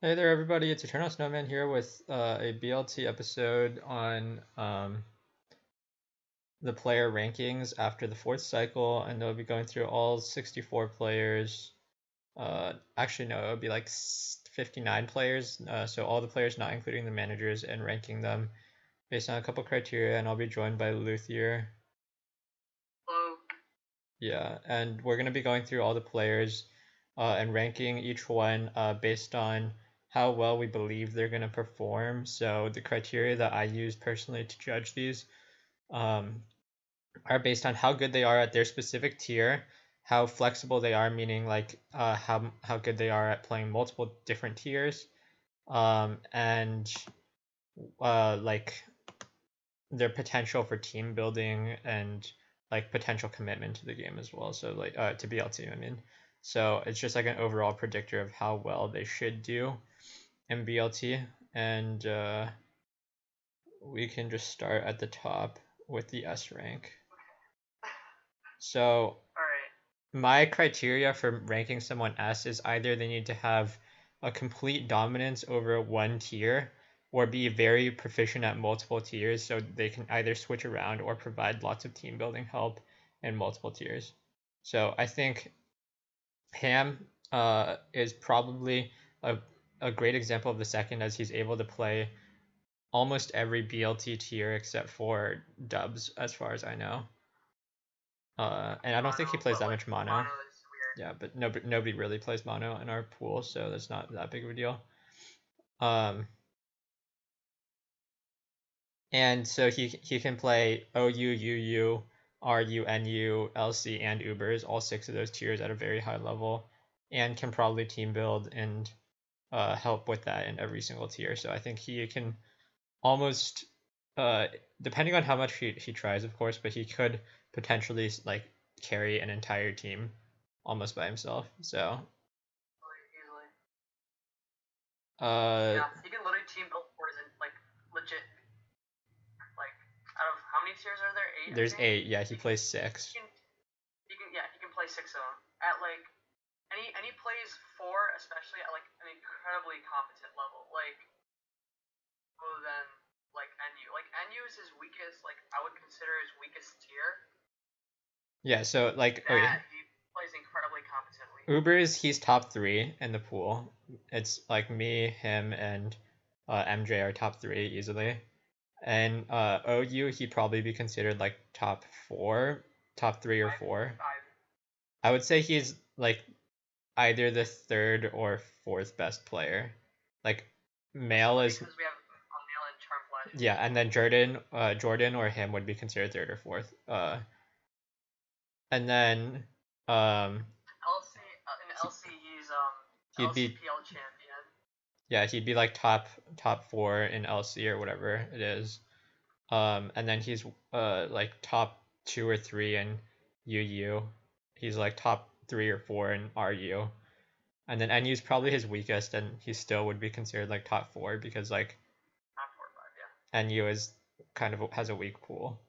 Hey there, everybody. It's Eternal Snowman here with a BLT episode on the player rankings after the fourth cycle, and they'll be going through all 64 players. Actually, no, it would be like 59 players. So all the players, not including the managers, and ranking them based on a couple criteria. And I'll be joined by Luthier. Hello. Yeah, and we're gonna be going through all the players and ranking each one based on how well we believe they're gonna perform. So the criteria that I use personally to judge these um, are based on how good they are at their specific tier, how flexible they are, meaning like how good they are at playing multiple different tiers, and like their potential for team building and like potential commitment to the game as well. So like to BLT, I mean. So it's just like an overall predictor of how well they should do in BLT, and we can just start at the top with the S rank. So All right. my criteria for ranking someone S is either they need to have a complete dominance over one tier or be very proficient at multiple tiers so they can either switch around or provide lots of team building help in multiple tiers. So I think Ham is probably a great example of the second, as he's able to play almost every BLT tier except for dubs, as far as I know. And I don't think he plays that much mono. Mono is weird. Yeah, but nobody really plays mono in our pool, so that's not that big of a deal. Um, and so he can play OU, UU, RU, NU, LC, and Ubers, all six of those tiers at a very high level, and can probably team build and help with that in every single tier. So I think he can almost, uh, depending on how much he tries, of course, but he could potentially like carry an entire team almost by himself. So Easily. uh, Yeah, he can literally team build for like legit. Like out of how many tiers are there? 8. there's 8. Yeah, he plays 6. He can play 6 of them at like and he plays 4, especially at like an incredibly competent level. Like other than like NU. Like NU is his weakest. Like I would consider his weakest tier. Yeah, so like He plays incredibly competently. Ubers, he's top 3 in the pool. It's like me, him, and MJ are top 3 easily. And OU, he'd probably be considered like top 4, top 3 or 4. 5. I would say he's like either the third or fourth best player. Like Male is because we have Male and Charm Flash. yeah, and then Jordan or him would be considered third or fourth. And then LC in LC he'd LCPL be champion. yeah, he'd be like top 4 in LC or whatever it is. And then he's like top 2 or 3 in UU. He's like top 3 or 4 in RU. And then NU's probably his weakest, and he still would be considered like top 4 because like Top 4 or 5, yeah. NU is kind of has a weak pool.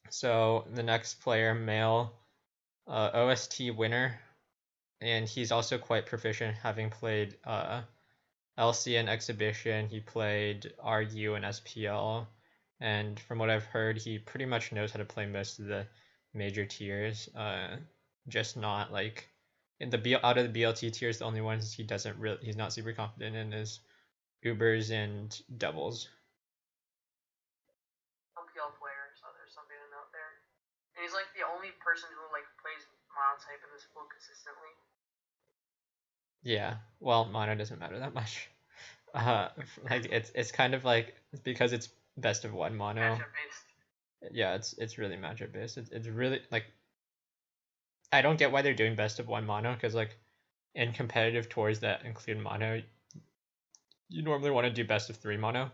So the next player, Male, OST winner, and he's also quite proficient, having played LC and Exhibition. He played RU and SPL, and from what I've heard, he pretty much knows how to play most of the major tiers. Just not like in the out of the BLT tiers, the only ones he's not super confident in is Ubers and doubles. LPL player, so there's something to note there. And he's like the only person who like plays mono type in this pool consistently. Yeah, well, mono doesn't matter that much. Like it's kind of like because it's best of one mono. Matchup based. Yeah, it's really matchup based. It's really like I don't get why they're doing best of one mono because like in competitive tours that include mono, you normally want to do best of 3 mono,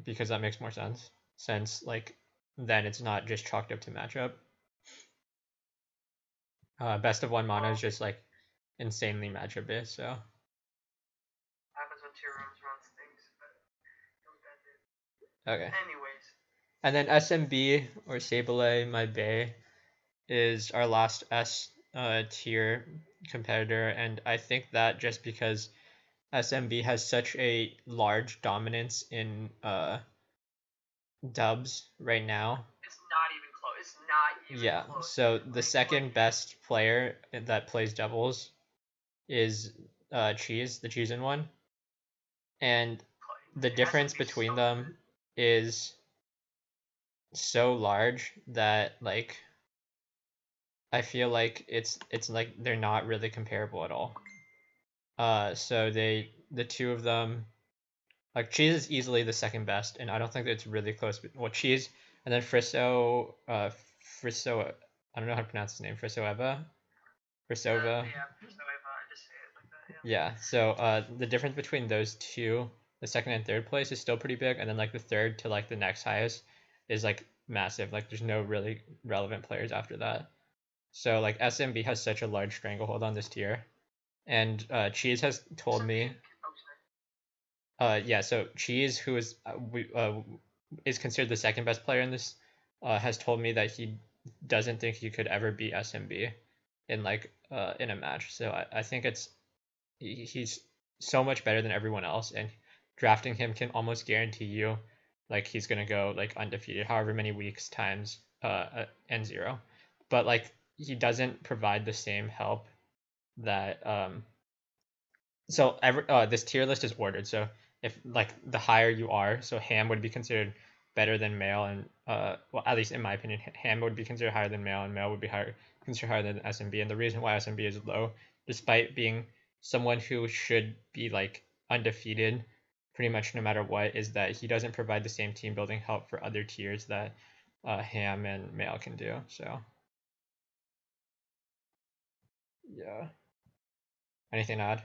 because that makes more sense. Since like then it's not just chalked up to matchup. Best of one mono is just like insanely matchup based. So Happens when 2 rooms runs things, but okay. Anyways. And then SMB or Sableye, my Bay, is our last S tier competitor, and I think that just because SMB has such a large dominance in dubs right now. It's not even close. It's not even Yeah, close, so dude. the second best player that plays doubles is Cheese, the Cheese in one, and the it has to difference be so between good. them is so large that like I feel like it's like they're not really comparable at all. So the two of them, like Cheese is easily the second best, and I don't think that it's really close. Well, Cheese and then Frisso, I don't know how to pronounce his name, Frissoeva, Frissova. Yeah, so I just say it like that. Yeah. Yeah. So the difference between those two, the second and third place, is still pretty big, and then like the third to like the next highest is like massive. Like there's no really relevant players after that. So like SMB has such a large stranglehold on this tier, and Cheese has told SMB. me, Oh, sorry. yeah. So Cheese, who is considered the second best player in this, has told me that he doesn't think he could ever beat SMB in like in a match. So I think he's so much better than everyone else, and drafting him can almost guarantee you like he's gonna go like undefeated however many weeks times n0. But like he doesn't provide the same help that so this tier list is ordered. So if like the higher you are, so Ham would be considered better than Male, and well, at least in my opinion, Ham would be considered higher than Male, and Male would be considered higher than SMB. And the reason why SMB is low, despite being someone who should be like undefeated pretty much no matter what, is that he doesn't provide the same team building help for other tiers that Ham and Male can do. So yeah, anything to add?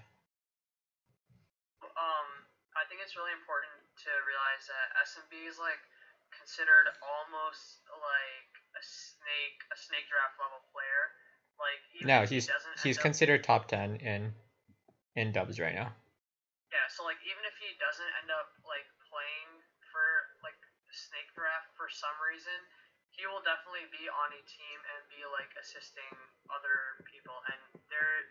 I think it's really important to realize that SMB is like considered almost like a snake draft level player. Like even No, if he doesn't he's end up, considered top 10 in dubs right now. yeah. So like even if he doesn't end up like playing for like snake draft for some reason, he will definitely be on a team and be like assisting other people. And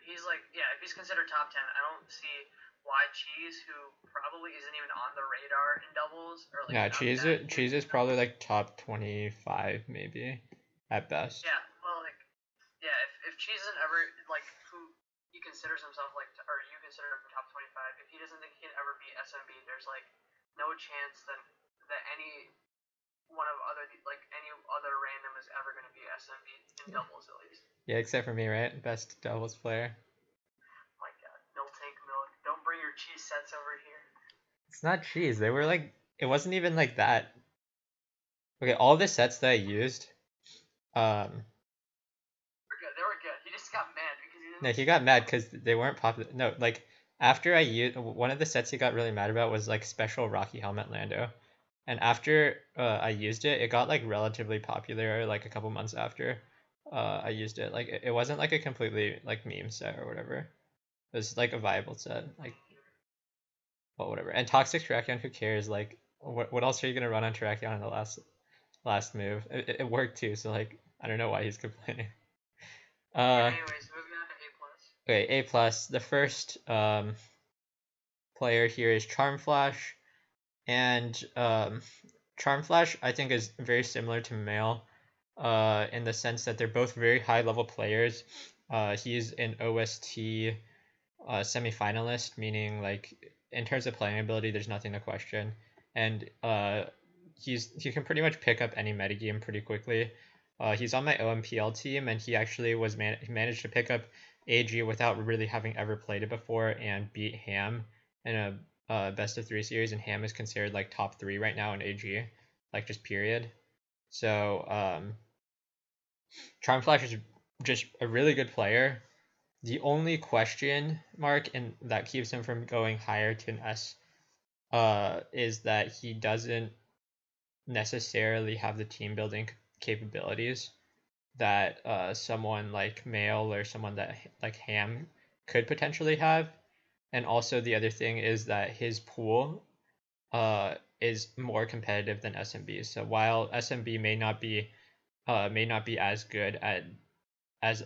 he's like, yeah, if he's considered top 10, I don't see why Cheese, who probably isn't even on the radar in doubles, or like Yeah, not that good Cheese is in probably doubles. like top 25 maybe at best. Yeah, well, like, yeah, if Cheese isn't ever like who he considers himself like, or you consider him top 25, if he doesn't think he can ever be SMB, there's like no chance that any one of other like any other random is ever going to be SMB in doubles at least. Yeah, except for me, right? Best doubles player. My God, no tank milk. Don't bring your cheese sets over here. It's not cheese. They were like it wasn't even like that. Okay, all the sets that I used, um, We're good. They were good. He just got mad because he didn't no, he receive got the mad milk. because they weren't popular. No, like after I used one of the sets he got really mad about was like special Rocky Helmet Lando, and after I used it, it got like relatively popular like a couple months after I used it. Like it wasn't like a completely like meme set or whatever. It was like a viable set. Like well, whatever. And Toxic Terrakion, who cares? Like what else are you gonna run on Terrakion in the last move? It worked too, so like I don't know why he's complaining. Yeah. Uh, Anyways, moving on to A plus. okay, A plus. The first player here is Charm Flash, and Charm Flash I think is very similar to Male, in the sense that they're both very high level players. He's an OST semi-finalist, meaning like in terms of playing ability, there's nothing to question, and he can pretty much pick up any metagame pretty quickly. He's on my OMPL team, and he actually he managed to pick up AG without really having ever played it before and beat Ham in a best of three series, and Ham is considered like top three right now in AG, like just period. So Charm Flash is just a really good player. The only question mark and that keeps him from going higher to an S is that he doesn't necessarily have the team building capabilities that someone like Male or someone that like Ham could potentially have. And also the other thing is that his pool is more competitive than SMB. So while SMB may not be as good at as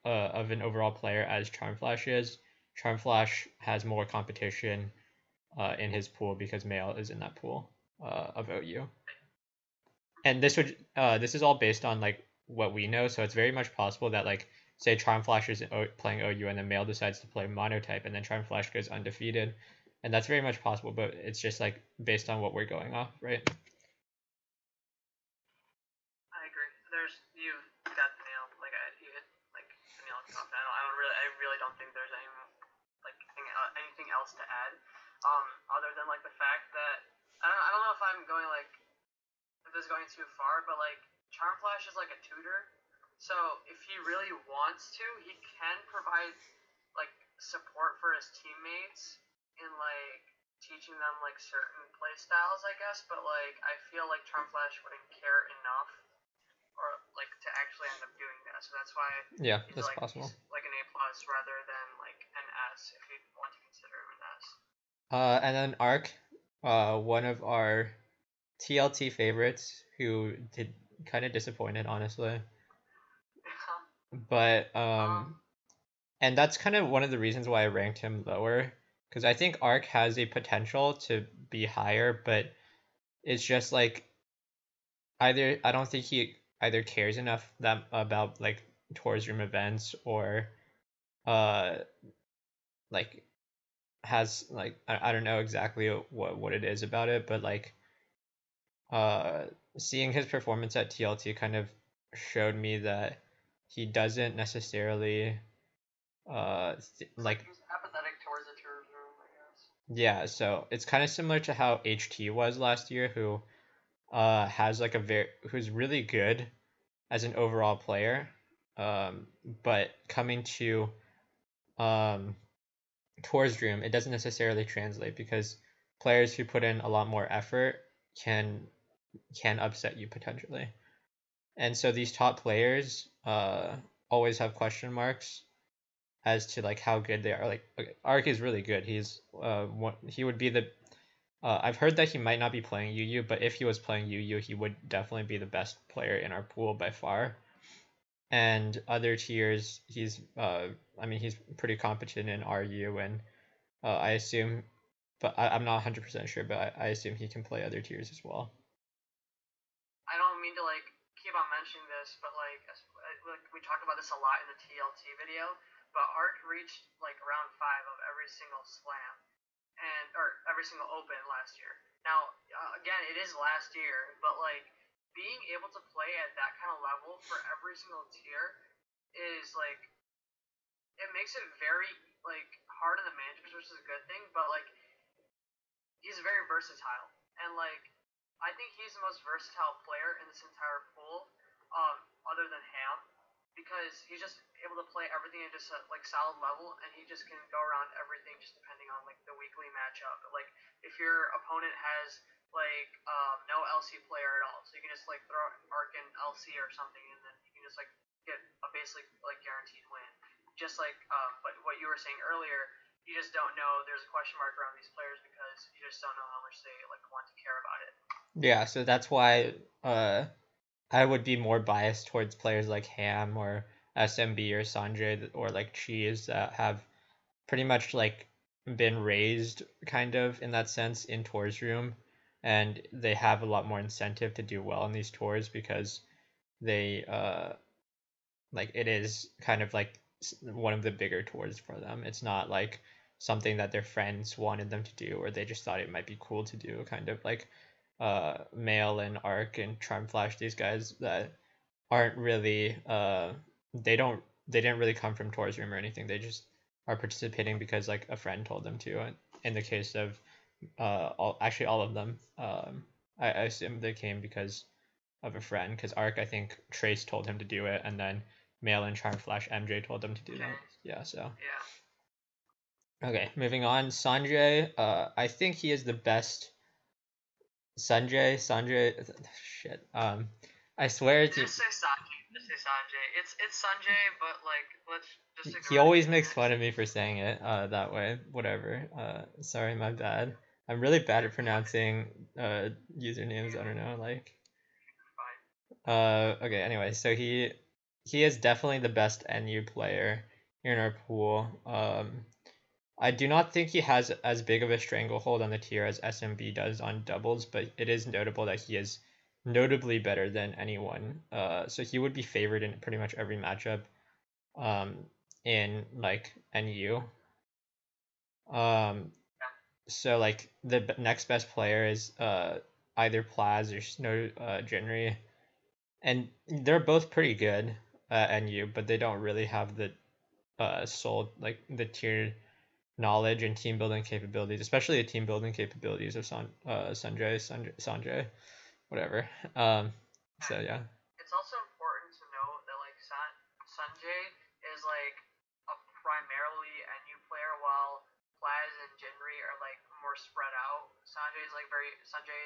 of an overall player as Charm Flash is. Charm Flash has more competition in his pool because Male is in that pool of OU. And this is all based on like what we know, so it's very much possible that like say Charm Flash is playing OU and then Male decides to play Monotype and then Charm Flash goes undefeated, and that's very much possible, but it's just like based on what we're going off, right? I agree. There's you got the nail. Like you hit like the nail on top. I really don't think there's anything else to add. Other than like the fact that I don't know if I'm going like if this is going too far, but like Charm Flash is like a tutor. So if he really wants to, he can provide like support for his teammates in like teaching them like certain play styles, I guess. But like I feel like Charm Flash wouldn't care enough or like to actually end up doing that. So that's why Yeah, that's possible. he's like an A plus rather than like an S if you want to consider him an S. And then Arc, one of our TLT favorites, who did kind of disappointed, honestly. But and that's kind of one of the reasons why I ranked him lower, because I think Arc has a potential to be higher, but it's just like either I don't think he either cares enough that about like tours room events or uh like has like I don't know exactly what it is about it, but like uh seeing his performance at TLT kind of showed me that he doesn't necessarily like he's apathetic towards the tour room, I guess. yeah, so it's kind of similar to how HT was last year, who has like a very who's really good as an overall player, but coming to um towards Dream, it doesn't necessarily translate because players who put in a lot more effort can upset you potentially. And so these top players always have question marks as to like how good they are. Like okay, Arc is really good. He would be the I've heard that he might not be playing UU, but if he was playing UU, he would definitely be the best player in our pool by far. And other tiers, I mean he's pretty competent in RU, and I assume, but I'm not 100% sure, but I assume he can play other tiers as well. I don't mean to like keep on mentioning this, but like we talked about this a lot in the TLT video. But Arc reached like round 5 of every single slam and or every single open last year. Now again, it is last year, but like being able to play at that kind of level for every single tier is like it makes it very like hard on the managers, which is a good thing. But like he's very versatile, and like I think he's the most versatile player in this entire pool, other than Ham, because he's just able to play everything at just a like solid level, and he just can go around everything just depending on like the weekly matchup. Like if your opponent has like no LC player at all, so you can just like throw Arc in LC or something, and then you can just like get a basically like guaranteed win. Just like but what you were saying earlier, you just don't know. There's a question mark around these players because you just don't know how much they like want to care about it. Yeah, so that's why I would be more biased towards players like Ham or SMB or Sanjay or like Cheese that have pretty much like been raised kind of in that sense in tours room, and they have a lot more incentive to do well in these tours because they like it is kind of like one of the bigger tours for them. It's not like something that their friends wanted them to do or they just thought it might be cool to do, kind of like Mail and Arc and Charm Flash, these guys that aren't really they didn't really come from tours room or anything. They just are participating because like a friend told them to. And in the case of all of them, I assume they came because of a friend. Because Arc, I think Trace told him to do it, and then Mail and Charm Flash MJ told them to do that. Yeah. So. Yeah. Okay, moving on. Sanjay, I think he is the best. Sanjay, shit. I swear to. Just say Sanjay. Just say Sanjay. It's Sanjay, but like let's just. He always makes fun of me for saying it that way. Whatever. Sorry, my bad. I'm really bad at pronouncing usernames. I don't know. Like. Okay. Anyway, so he is definitely the best NU player in our pool. I do not think he has as big of a stranglehold on the tier as SMB does on doubles, but it is notable that he is notably better than anyone. So he would be favored in pretty much every matchup um, in like NU. Um, Yeah. so like the next best player is either Plaz or Snow Jinri, and they're both pretty good at NU, but they don't really have the soul like the tier knowledge and team building capabilities, especially the team building capabilities of Sanjay, whatever. So yeah. It's also important to note that like Sanjay is like a primarily NU player, while Plaz and Jinri are like more spread out. Sanjay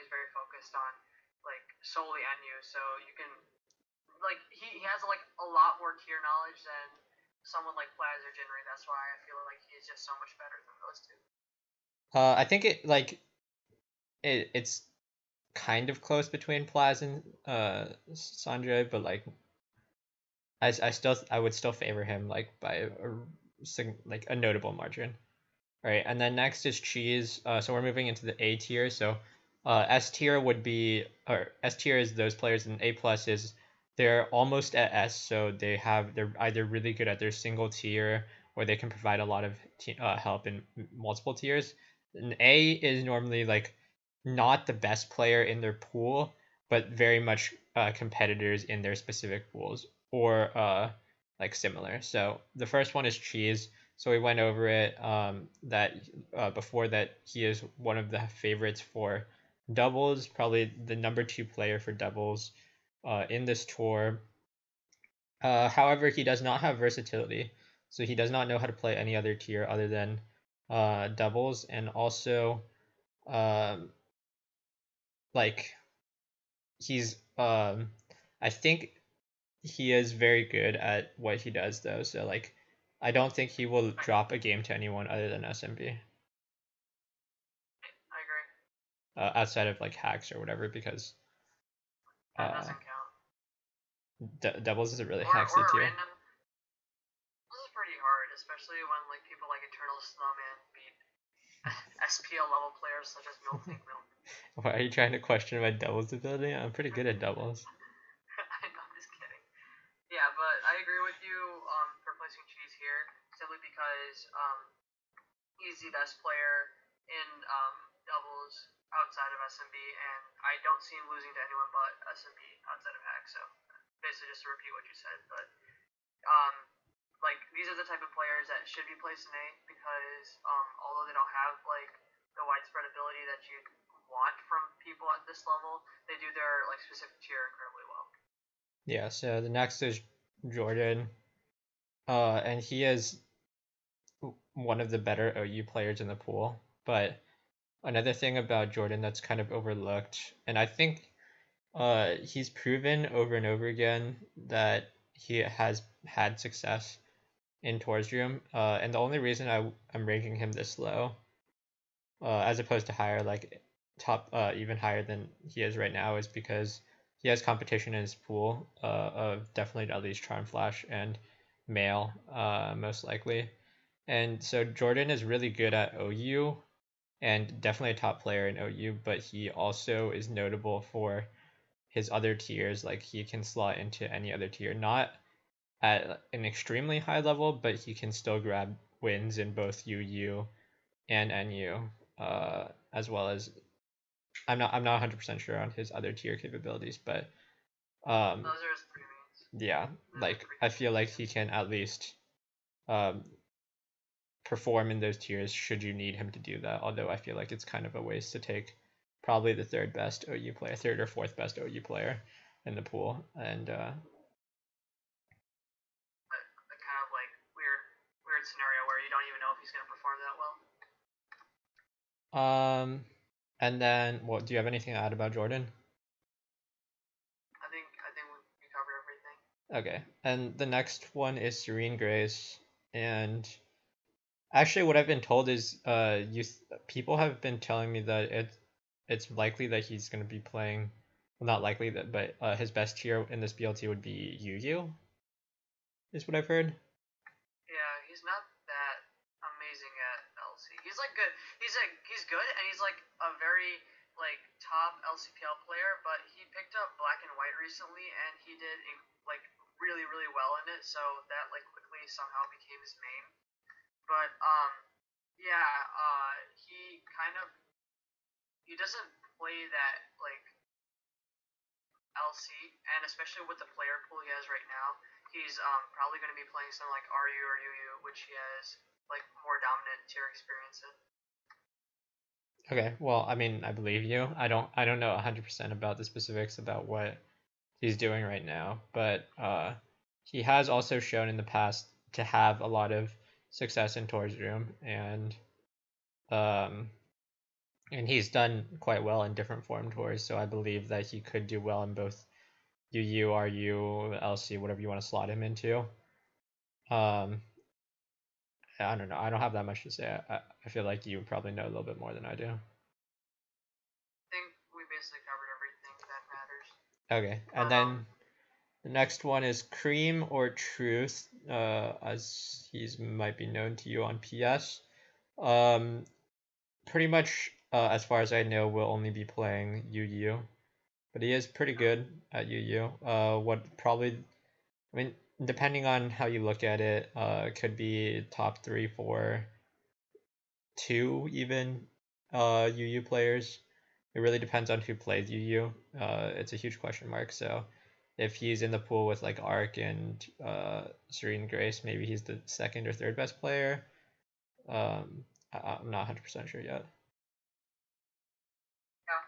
is very focused on like solely NU, so you can like he has like a lot more tier knowledge than someone like Plaz or Jinri. That's why I feel like he's just so much better than those two. I think it's kind of close between Plaz and Sanjay, but like I would still favor him like by like a notable margin. All right, and then next is cheese. So we're moving into the A tier. So S tier would be, or S tier is those players, and A plus is they're almost at S. So they're either really good at their single tier, or they can provide a lot of help in multiple tiers. And A is normally like not the best player in their pool, but very much competitors in their specific pools, or like similar. So the first one is cheese. So we went over it that before that he is one of the favorites for doubles, probably the number two player for doubles in this tour. However, he does not have versatility, so he does not know how to play any other tier other than doubles, and also um, like he's I think he is very good at what he does though. So like I don't think he will drop a game to anyone other than SMB. I agree. Outside of like hacks or whatever, because That uh, doesn't count. doubles isn't really Or hacks the a tier. random. This is pretty hard, especially when like people like Eternal Snowman beat SPL level players such as Miltank Milk. Why are you trying to question my doubles ability? I'm pretty good at doubles. I'm just kidding. Yeah, but I agree with you for placing Cheese here simply because he's the best player in doubles outside of SMB, and I don't see him losing to anyone but SMB outside of Hack. So basically, just to repeat what you said, but um, like these are the type of players that should be placed in A because although they don't have like the widespread ability that you want from people at this level, they do their like specific tier incredibly well. Yeah. So the next is Jordan, and he is one of the better OU players in the pool. But another thing about Jordan that's kind of overlooked, and I think he's proven over and over again that he has had success in Torsdrum. And the only reason I'm ranking him this low, as opposed to higher, like top, even higher than he is right now, is because he has competition in his pool of definitely at least Charm Flash and Male, most likely. And so Jordan is really good at OU and definitely a top player in OU, but he also is notable for his other tiers. Like he can slot into any other tier, not at an extremely high level, but he can still grab wins in both UU and NU, as well as I'm not 100% sure on his other tier capabilities, but um, Those are his three mains. yeah, Those are like three I main feel like he champions. can at least um, perform in those tiers should you need him to do that. Although I feel like it's kind of a waste to take probably the third best OU player, third or fourth best OU player in the pool, and A kind of like weird scenario where you don't even know if he's gonna perform that well. um, and then what? Do you have anything to add about Jordan? I think we covered everything. Okay, and the next one is Serene Grace, and actually, what I've been told is, people have been telling me that it's likely that he's going to be playing, well, not likely that, but his best tier in this BLT would be Yu Yu. is what I've heard. Yeah, he's not that amazing at LC. He's like good. He's good, and he's like a very like top LCPL player. But he picked up Black and White recently, and he did like really well in it. So that like quickly somehow became his main. But yeah, he kind of he doesn't play that like LC, and especially with the player pool he has right now, he's probably going to be playing some like RU or UU, which he has like more dominant tier experience in. Okay, well, I mean, I believe you. I don't know 100% about the specifics about what he's doing right now, but he has also shown in the past to have a lot of success in Tours Room, um, and he's done quite well in different form tours. So I believe that he could do well in both UU, RU, LC, whatever you want to slot him into. Um, I don't know. I don't have that much to say. I feel like you probably know a little bit more than I do. I think we basically covered everything that matters. Okay, and Um, then the next one is Cream or Truth, as he's might be known to you on PS. Um, Pretty much, as far as I know, will only be playing UU, but he is pretty good at UU. What probably, I mean, depending on how you look at it, could be top three, four, two even UU players. It really depends on who plays UU. It's a huge question mark. So if he's in the pool with like Arc and Serene Grace, maybe he's the second or third best player. I'm not 100% sure yet. yeah,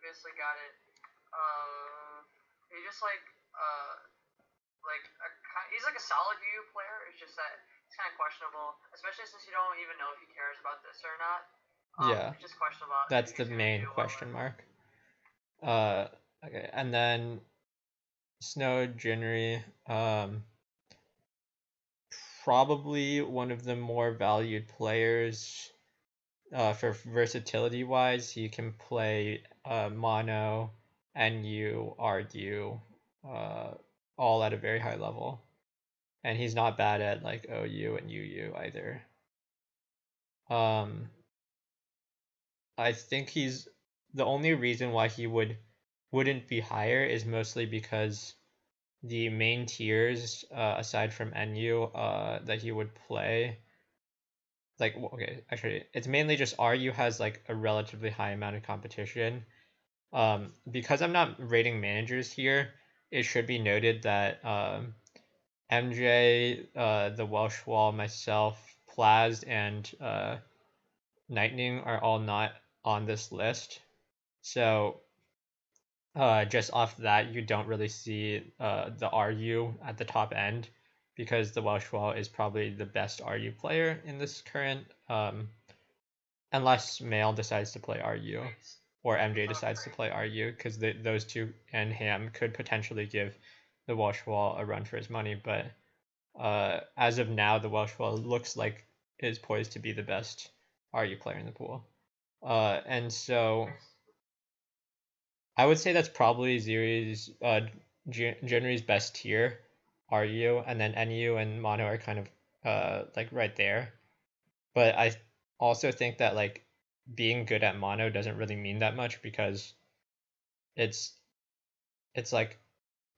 basically got it. He just like he's like a solid UU player. It's just that it's kind of questionable, especially since you don't even know if he cares about this or not. Yeah, It's just questionable if that's the he's gonna main do well in. question mark. Uh, okay, and then Snow Jinri, probably one of the more valued players for versatility wise. He can play mono, NU, RU, uh, all at a very high level, and he's not bad at like OU and UU either. Um, I think he's the only reason why he wouldn't be higher is mostly because the main tiers, aside from NU, that he would play, like okay, actually, it's mainly just RU has like a relatively high amount of competition. Because I'm not rating managers here, it should be noted that MJ, the Welsh Wall, myself, Plaz, and Lightning are all not on this list. So just off that, you don't really see the RU at the top end because the Welsh Wall is probably the best RU player in this current, unless Male decides to play RU or MJ decides to play RU, because those two and Ham could potentially give the Welsh Wall a run for his money. But as of now, the Welsh Wall looks like is poised to be the best RU player in the pool. And so I would say that's probably Ziri's Genry's best tier, RU, and then NU and Mono are kind of like right there. But I also think that like being good at Mono doesn't really mean that much because it's it's like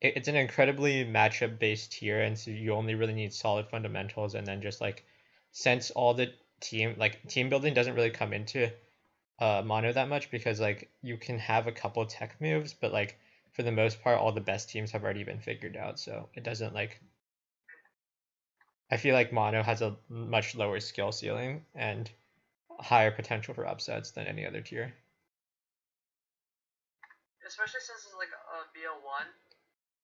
it's an incredibly matchup based tier, and so you only really need solid fundamentals, and then just like since all the team building doesn't really come into mono that much because like you can have a couple tech moves, but like for the most part, all the best teams have already been figured out. So it doesn't like I feel like mono has a much lower skill ceiling and higher potential for upsets than any other tier. Especially since it's like a BL1.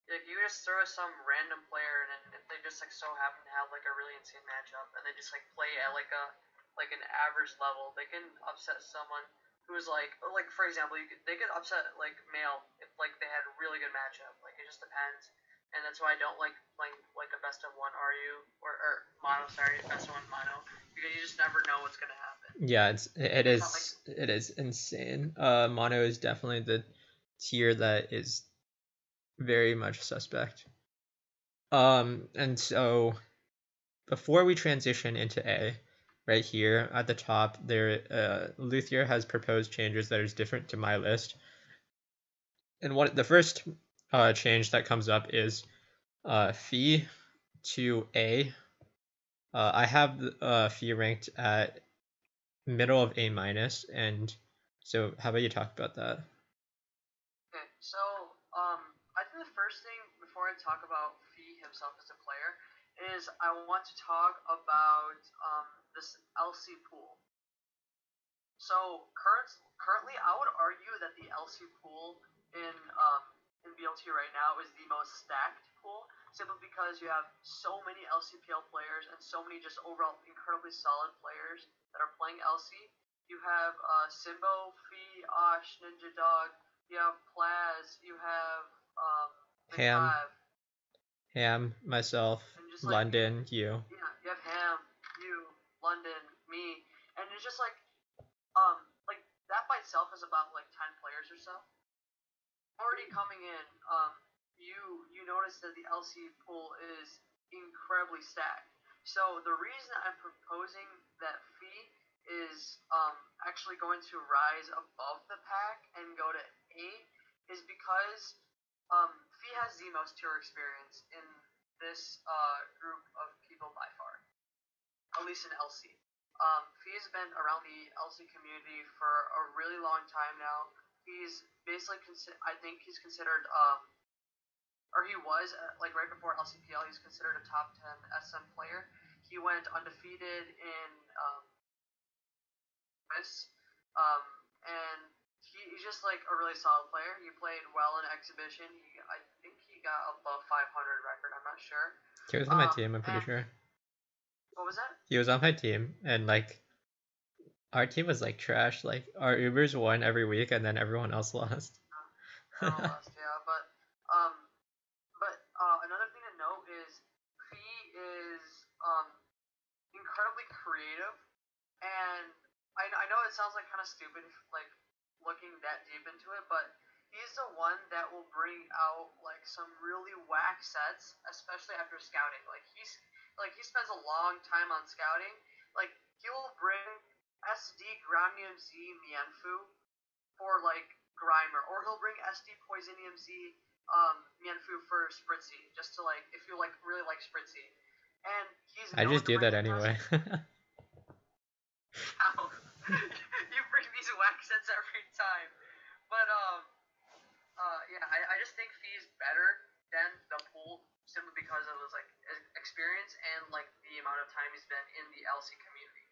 Like you just throw some random player and if they just like so happen to have like a really insane matchup and they just like play at like an average level, they can upset someone who's like for example, they could upset like Male if like they had a really good matchup. Like it just depends. And that's why I don't like playing like a best of one RU or mono, sorry, best of one mono, because you just never know what's gonna happen. Yeah, It's not like it is insane. Mono is definitely the tier that is very much suspect. And so before we transition into A, right here at the top, Luthier has proposed changes that is different to my list. And the first change that comes up is Phi to A. I have Phi ranked at middle of A minus, and so how about you talk about that? Okay, so I think the first thing before I talk about Fee himself as a player is I want to talk about this LC pool. So currently, I would argue that the LC pool in BLT right now is the most stacked pool, simply because you have so many LCPL players and so many just overall incredibly solid players that are playing LC. You have Simbo, Fee, Osh, Ninja Dog. You have Plaz. You have Ham, McIve, myself, and just like London, you. yeah, you have Ham, you, London, me, and it's just like that by itself is about like 10 players or so. Already coming in, you notice that the LC pool is incredibly stacked. So the reason I'm proposing that Fee is actually going to rise above the pack and go to 8 is because Fee has the most tour experience in this group of people by far, at least in LC. Fee has been around the LC community for a really long time now. He's basically, I think he's considered, or he was, like right before LCPL, he's considered a top 10 SM player. He went undefeated in Swiss, and he's just like a really solid player. He played well in exhibition. I think he got above 500 record. I'm not sure. He was on my team, I'm pretty And sure. what was that? He was on my team, and like our team was like trash. Like our Ubers won every week, and then everyone else lost. Everyone lost, yeah. But another thing to note is Fee is incredibly creative, and I know it sounds like kind of stupid, like looking that deep into it, but he's the one that will bring out like some really whack sets, especially after scouting. He spends a long time on scouting. Like he will bring SD Granium Z Mienfu for like Grimer, or he'll bring SD Poisonium Z Mienfu for Spritzy, just to like if you like really like Spritzy. And he's I known just to do bring that the best. anyway. You bring these whack sets every time. But yeah, I just think Fee's better than the pool simply because of his like experience and like the amount of time he's been in the LC community.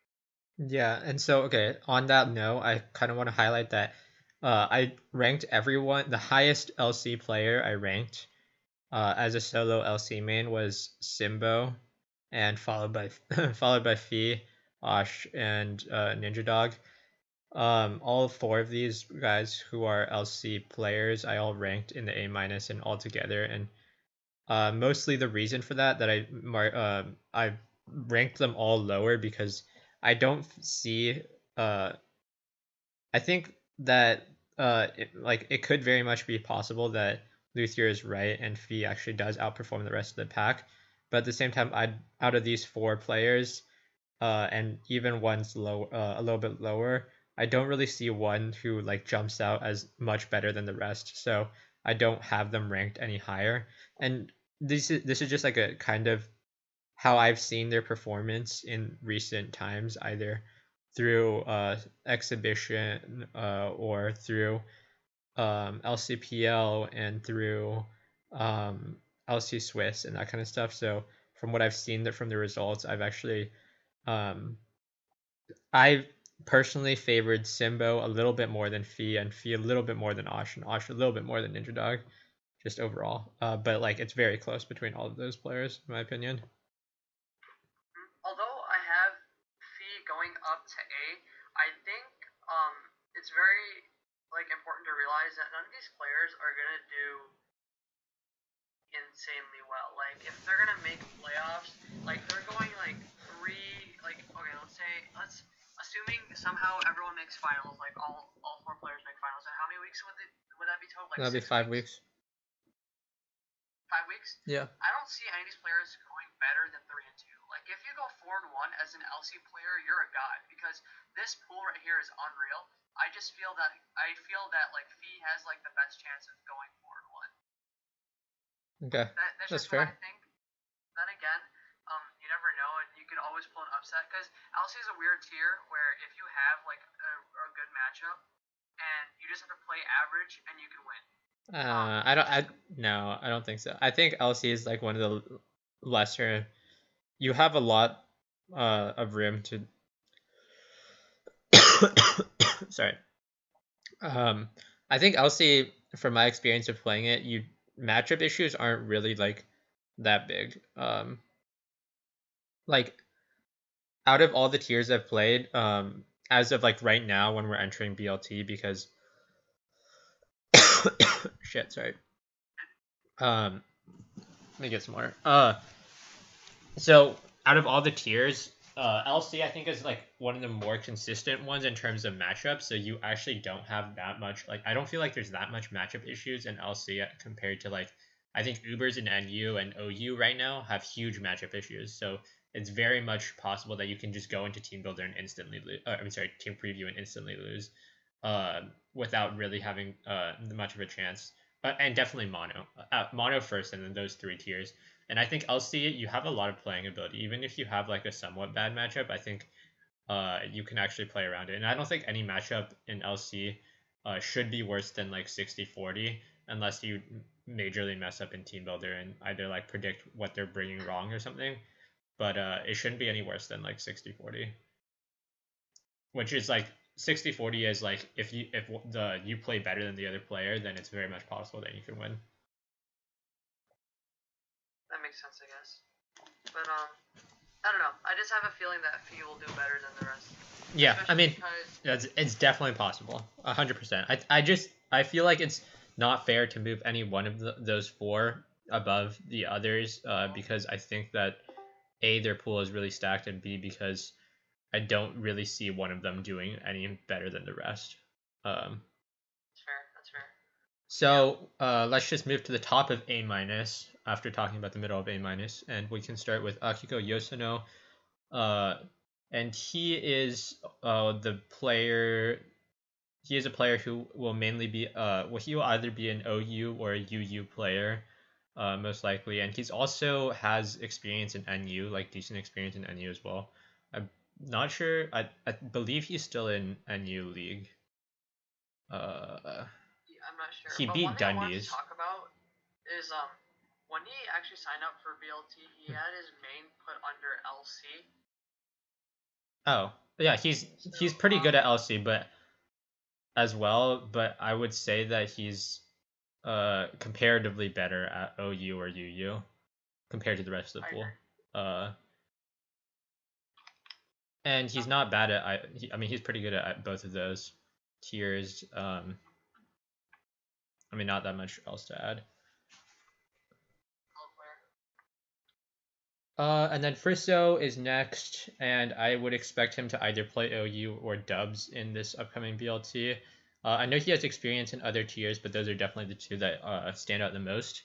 Yeah, and so okay, on that note, I kind of want to highlight that I ranked everyone. The highest LC player I ranked as a solo LC main was Simbo, and followed by followed by Fee, Osh, and Ninja Dog. All four of these guys who are LC players, I all ranked in the A minus and all together, and mostly the reason for that I ranked them all lower because I don't see uh I think that it could very much be possible that Luthier is right and Fee actually does outperform the rest of the pack, but at the same time, I out of these four players, and even one's a little bit lower, I don't really see one who like jumps out as much better than the rest. So I don't have them ranked any higher. And this is just like a kind of how I've seen their performance in recent times, either through exhibition or through LCPL and through um, LC Swiss and that kind of stuff. So from what I've seen from the results, um, I personally favored Simbo a little bit more than Fee, and Fee a little bit more than Osh, and Osh a little bit more than Ninja Dog, just overall. But like it's very close between all of those players, in my opinion. Although I have Fee going up to A, I think it's very like important to realize that none of these players are gonna do insanely well. Like if they're gonna make playoffs, like they're going like okay, let's assuming somehow everyone makes finals, like all four players make finals. And how many weeks would that be total? Like That'll be 6 5 weeks? weeks. 5 weeks? leagues, Yeah. I don't see any of these players going better than 3-2. Like if you go 4-1 as an LC player, you're a god because this pool right here is unreal. I feel that like Fee has like the best chance of going 4-1. Okay. That's That's just what I fair. think. Then again, you never know, and you could always pull an upset because LC is a weird tier where if you have like a good matchup and you just have to play average and you can win. I don't. No, I don't think so. I think LC is like one of the lesser. You have a lot of room to. Sorry. Um, I think LC, from my experience of playing it, you matchup issues aren't really like that big. Like out of all the tiers I've played, as of like right now when we're entering BLT, because shit, sorry. Let me get some more. So out of all the tiers, LC I think is like one of the more consistent ones in terms of matchups. So you actually don't have that much. Like I don't feel like there's that much matchup issues in LC compared to like I think Ubers and NU and OU right now have huge matchup issues. So it's very much possible that you can just go into Team Builder and instantly lose. I'm sorry, Team Preview and instantly lose, without really having much of a chance. And definitely mono, mono first, and then those three tiers. And I think LC, you have a lot of playing ability. Even if you have like a somewhat bad matchup, I think you can actually play around it. And I don't think any matchup in LC should be worse than like 60-40 unless you majorly mess up in Team Builder and either like predict what they're bringing wrong or something. But it shouldn't be any worse than like 60-40, which is like 60-40 is like if you play better than the other player, then it's very much possible that you can win. That makes sense, I guess. But I don't know. I just have a feeling that Fee will do better than the rest. Yeah, I Especially mean, because it's definitely possible, 100%. I feel like it's not fair to move any one of those four above the others, because I think that A, their pool is really stacked, and B, because I don't really see one of them doing any better than the rest. that's fair. That's fair. So let's just move to the top of A minus after talking about the middle of A minus, and we can start with Akiko Yoshino. And he is the player. He is a player who will mainly be well, he will either be an OU or a UU player, most likely, and he's also has experience in NU, like decent experience in NU as well. I'm not sure. I believe he's still in NU league. I'm not sure. He But one beat thing I wanted to Dundee's. talk about is when he actually signed up for BLT, he had his main put under LC. Oh, yeah, he's pretty good at LC, but as well. But I would say that he's comparatively better at OU or UU compared to the rest of the pool. And he's not bad at I mean he's pretty good at both of those tiers. I mean not that much else to add. And then Friso is next, and I would expect him to either play OU or Dubs in this upcoming BLT. I know he has experience in other tiers, but those are definitely the two that stand out the most.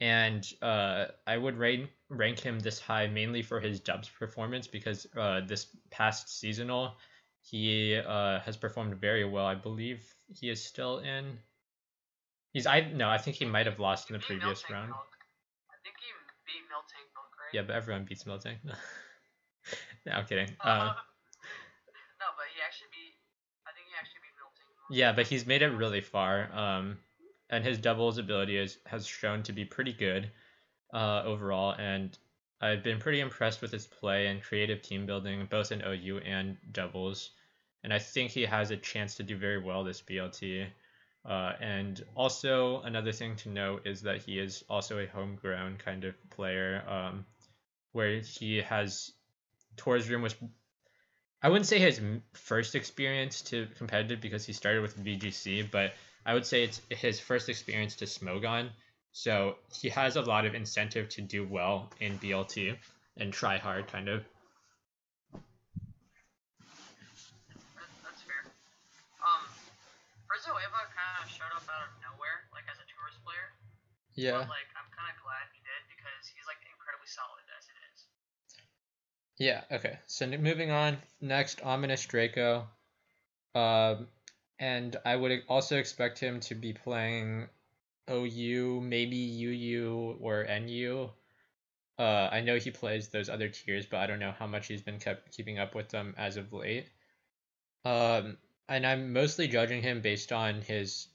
And I would rank him this high mainly for his Dubs performance because this past seasonal he has performed very well. I believe he is still in. I think he might have lost in the previous round. I think he beat Miltank Milk, right? Yeah, but everyone beats Miltank. No, I'm kidding. No, but I think he actually beat Miltank Milk. Yeah, but he's made it really far. And his doubles ability has shown to be pretty good overall, and I've been pretty impressed with his play and creative team building, both in OU and doubles. And I think he has a chance to do very well this BLT. And also another thing to note is that he is also a homegrown kind of player, where he has Tour's Room was, I wouldn't say his first experience to competitive because he started with VGC, but I would say it's his first experience to Smogon. So he has a lot of incentive to do well in BLT and try hard, kind of. That's fair. Friso Eva kind of showed up out of nowhere, like as a tourist player. Yeah. But like, I'm kind of glad he did because he's like incredibly solid as it is. Yeah, okay. So moving on. Next, Ominous Draco. Um, and I would also expect him to be playing OU, maybe UU or NU. I know he plays those other tiers, but I don't know how much he's been keeping up with them as of late. Um, and I'm mostly judging him based on his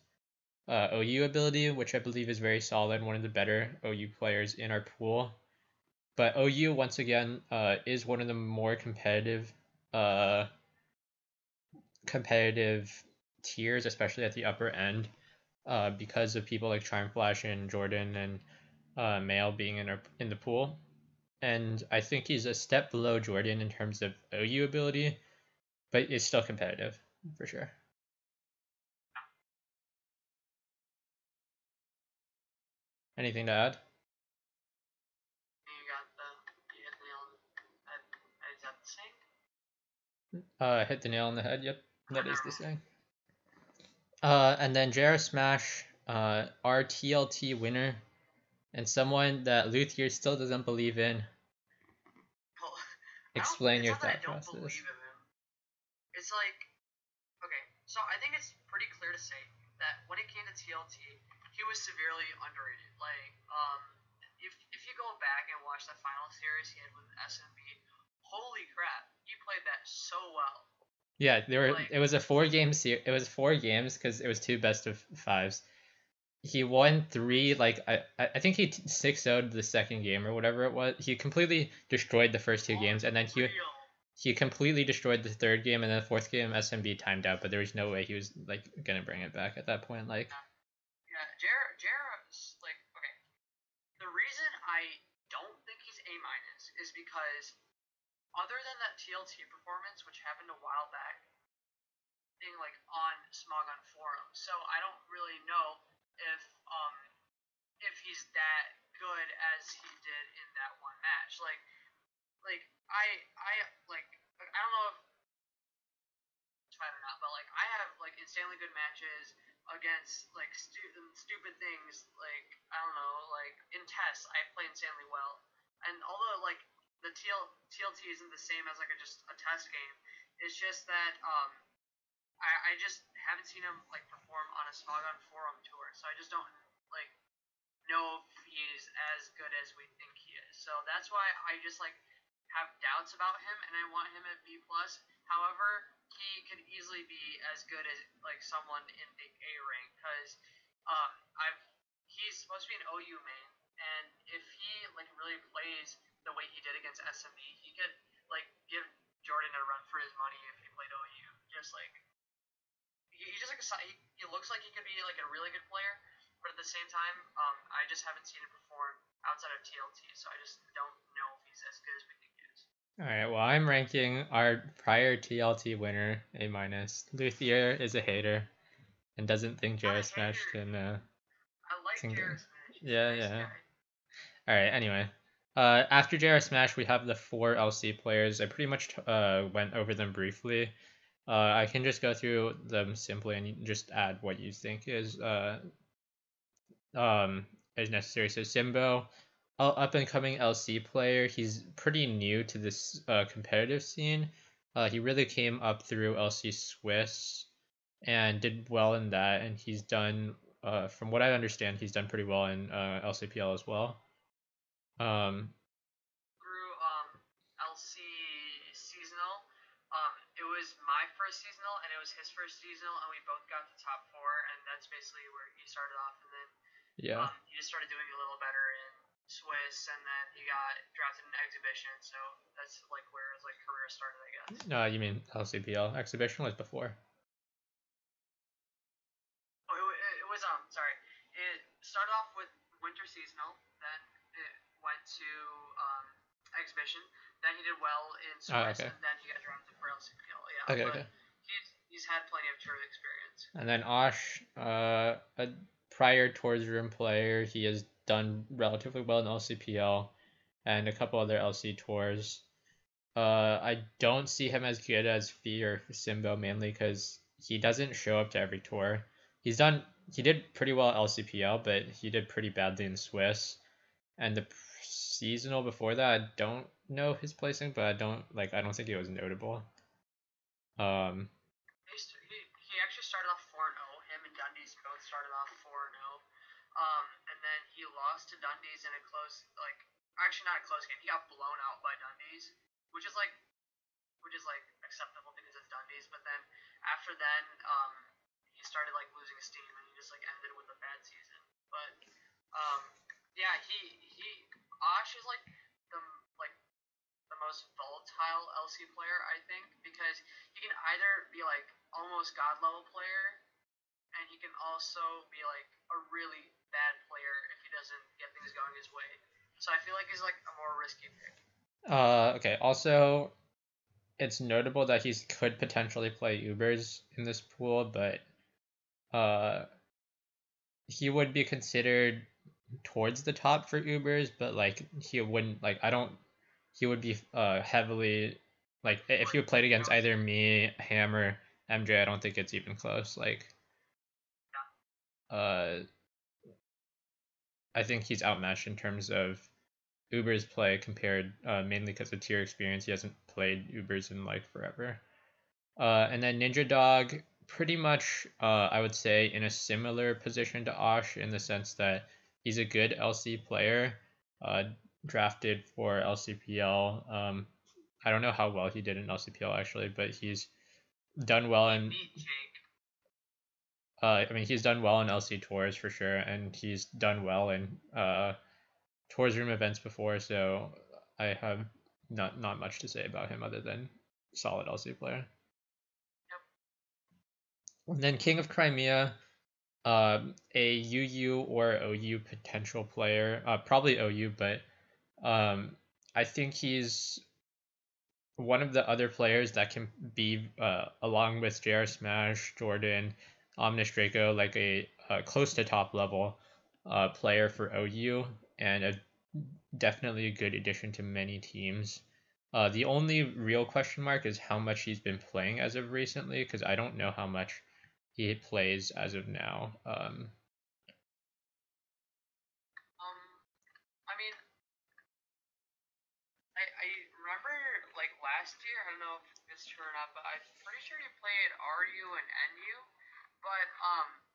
OU ability, which I believe is very solid, one of the better OU players in our pool. But OU once again is one of the more uh, competitive tiers, especially at the upper end, because of people like Charm Flash and Jordan and Mail being in the pool. And I think he's a step below Jordan in terms of OU ability, but is still competitive for sure. Anything to add? You got you hit the nail on the head. Is that the same? Hit the nail on the head. Yep, that is the same. And then JR Smash, our TLT winner, and someone that Luthier still doesn't believe in. Well, Explain it's your not that I thought don't process. believe in him. It's like, okay, so I think it's pretty clear to say that when it came to TLT, he was severely underrated. Like, if you go back and watch the final series he had with SMB, holy crap, he played that so well. Yeah, Like, it was a 4 game series. It was 4 games because it was 2 best of 5s. He won 3. Like I think he 6-0'd the second game or whatever it was. He completely destroyed the first 2 games, and then he completely destroyed the third game, and then the fourth game SMB timed out. But there was no way he was like gonna bring it back at that point. Like, yeah, Jared's like, okay. The reason I don't think he's A minus is because other than that TLT performance, which happened a while back, being like on Smogon forum, so I don't really know if um if he's that good as he did in that one match. Like I like I don't know if it's right or not, but like I have like insanely good matches against like stupid things. Like I don't know, like in tests I play insanely well, and although like the TLT isn't the same as like just a test game, it's just that I just haven't seen him like perform on a Smogon forum tour, so I just don't like know if he's as good as we think he is. So that's why I just like have doubts about him, and I want him at B plus. However, he could easily be as good as like someone in the A rank because I've he's supposed to be an OU main, and if he like really plays the way he did against SME, he could like give Jordan a run for his money if he played OU. Just like he's just like he looks like he could be like a really good player, but at the same time, I just haven't seen him perform outside of TLT, so I just don't know if he's as good as we think he is. all right, well, I'm ranking our prior TLT winner A minus. Luthier is a hater and doesn't think Not JR a Smash hater. I like can go. Jared Smash. He's a Yeah, nice yeah. guy. All right. Anyway, after JR Smash, we have the 4 LC players. I pretty much went over them briefly. I can just go through them simply and just add what you think um is necessary. So Simbo, up and coming LC player. He's pretty new to this competitive scene. He really came up through LC Swiss and did well in that, and he's done. From what I understand, he's done pretty well in LCPL as well. Um, Through LC seasonal, it was my first seasonal and it was his first seasonal, and we both got the top 4, and that's basically where he started off, and then yeah. he just started doing a little better in Swiss, and then he got drafted in exhibition, so that's like where his like career started, I guess. You mean LCPL? Exhibition was before. Oh, it was sorry. It started off with winter seasonal, then it went to exhibition. Then he did well in Swiss, Okay. and then he got drafted for LCPL. Yeah, Okay, but okay. he's had plenty of tour experience. And then Osh, a prior Tours Room player, he has done relatively well in LCPL and a couple other LC tours. I don't see him as good as Fee or Simbo mainly because he doesn't show up to every tour. He did pretty well at LCPL, but he did pretty badly in Swiss. and the seasonal before that, I don't know his placing, but I don't think it was notable. Um, He actually started off 4-0. Him and Dundee's both started off 4-0. And then he lost to Dundee's in a close, like, actually not a close game. He got blown out by Dundee's, which is like, acceptable because it's Dundee's. But then after then, he started like losing steam, and he just like ended with a bad season. But um, yeah, he Ash is like the like the most volatile LC player, I think, because he can either be like almost god level player, and he can also be like a really bad player if he doesn't get things going his way. So I feel like he's like a more risky pick. okay. Also, it's notable that he could potentially play Ubers in this pool, but uh, he would be considered towards the top for Ubers, but like he wouldn't like I don't he would be heavily like if you played against either me, Hammer, MJ, I don't think it's even close. Like uh I think he's outmatched in terms of Uber's play compared mainly because of tier experience. He hasn't played Ubers in like forever. And then Ninja Dog, pretty much, I would say, in a similar position to Osh in the sense that he's a good LC player, uh, drafted for LCPL. I don't know how well he did in LCPL actually, but he's done well in. I mean, he's done well in LC tours for sure, and he's done well in tours room events before. So I have not much to say about him other than solid LC player. And then King of Crimea, a UU or OU potential player, probably OU, but I think he's one of the other players that can be, along with JR Smash, Jordan, Omnis Draco, like a close to top level player for OU, and definitely a good addition to many teams. The only real question mark is how much he's been playing as of recently, because I don't know how much he plays as of now. I mean, I remember like last year. I don't know if it's true or not, but I'm pretty sure he played RU and NU. But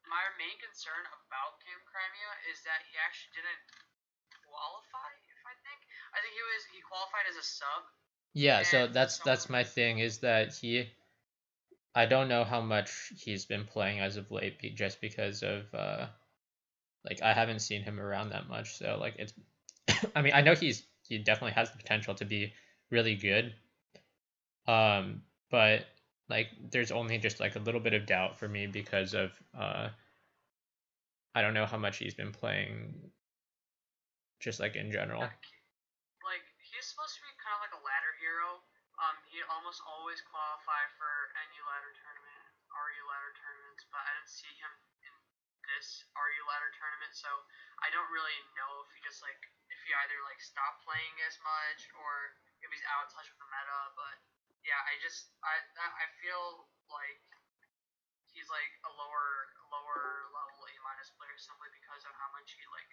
my main concern about King of Crimea is that he actually didn't qualify. If I think he qualified as a sub. Yeah, so And that's my thing is that I don't know how much he's been playing as of late, just because of like I haven't seen him around that much. So like it's, I mean I know he definitely has the potential to be really good, but like there's only just like a little bit of doubt for me because of I don't know how much he's been playing, just like in general. like he's supposed to be kind of like a ladder hero. He almost always qualify for any ladder tournament, RU ladder tournaments, but I didn't see him in this RU ladder tournament, so I don't really know if he just like if he either like stopped playing as much or if he's out of touch with the meta. But yeah, I feel like he's like a lower level A minus player simply because of how much he's like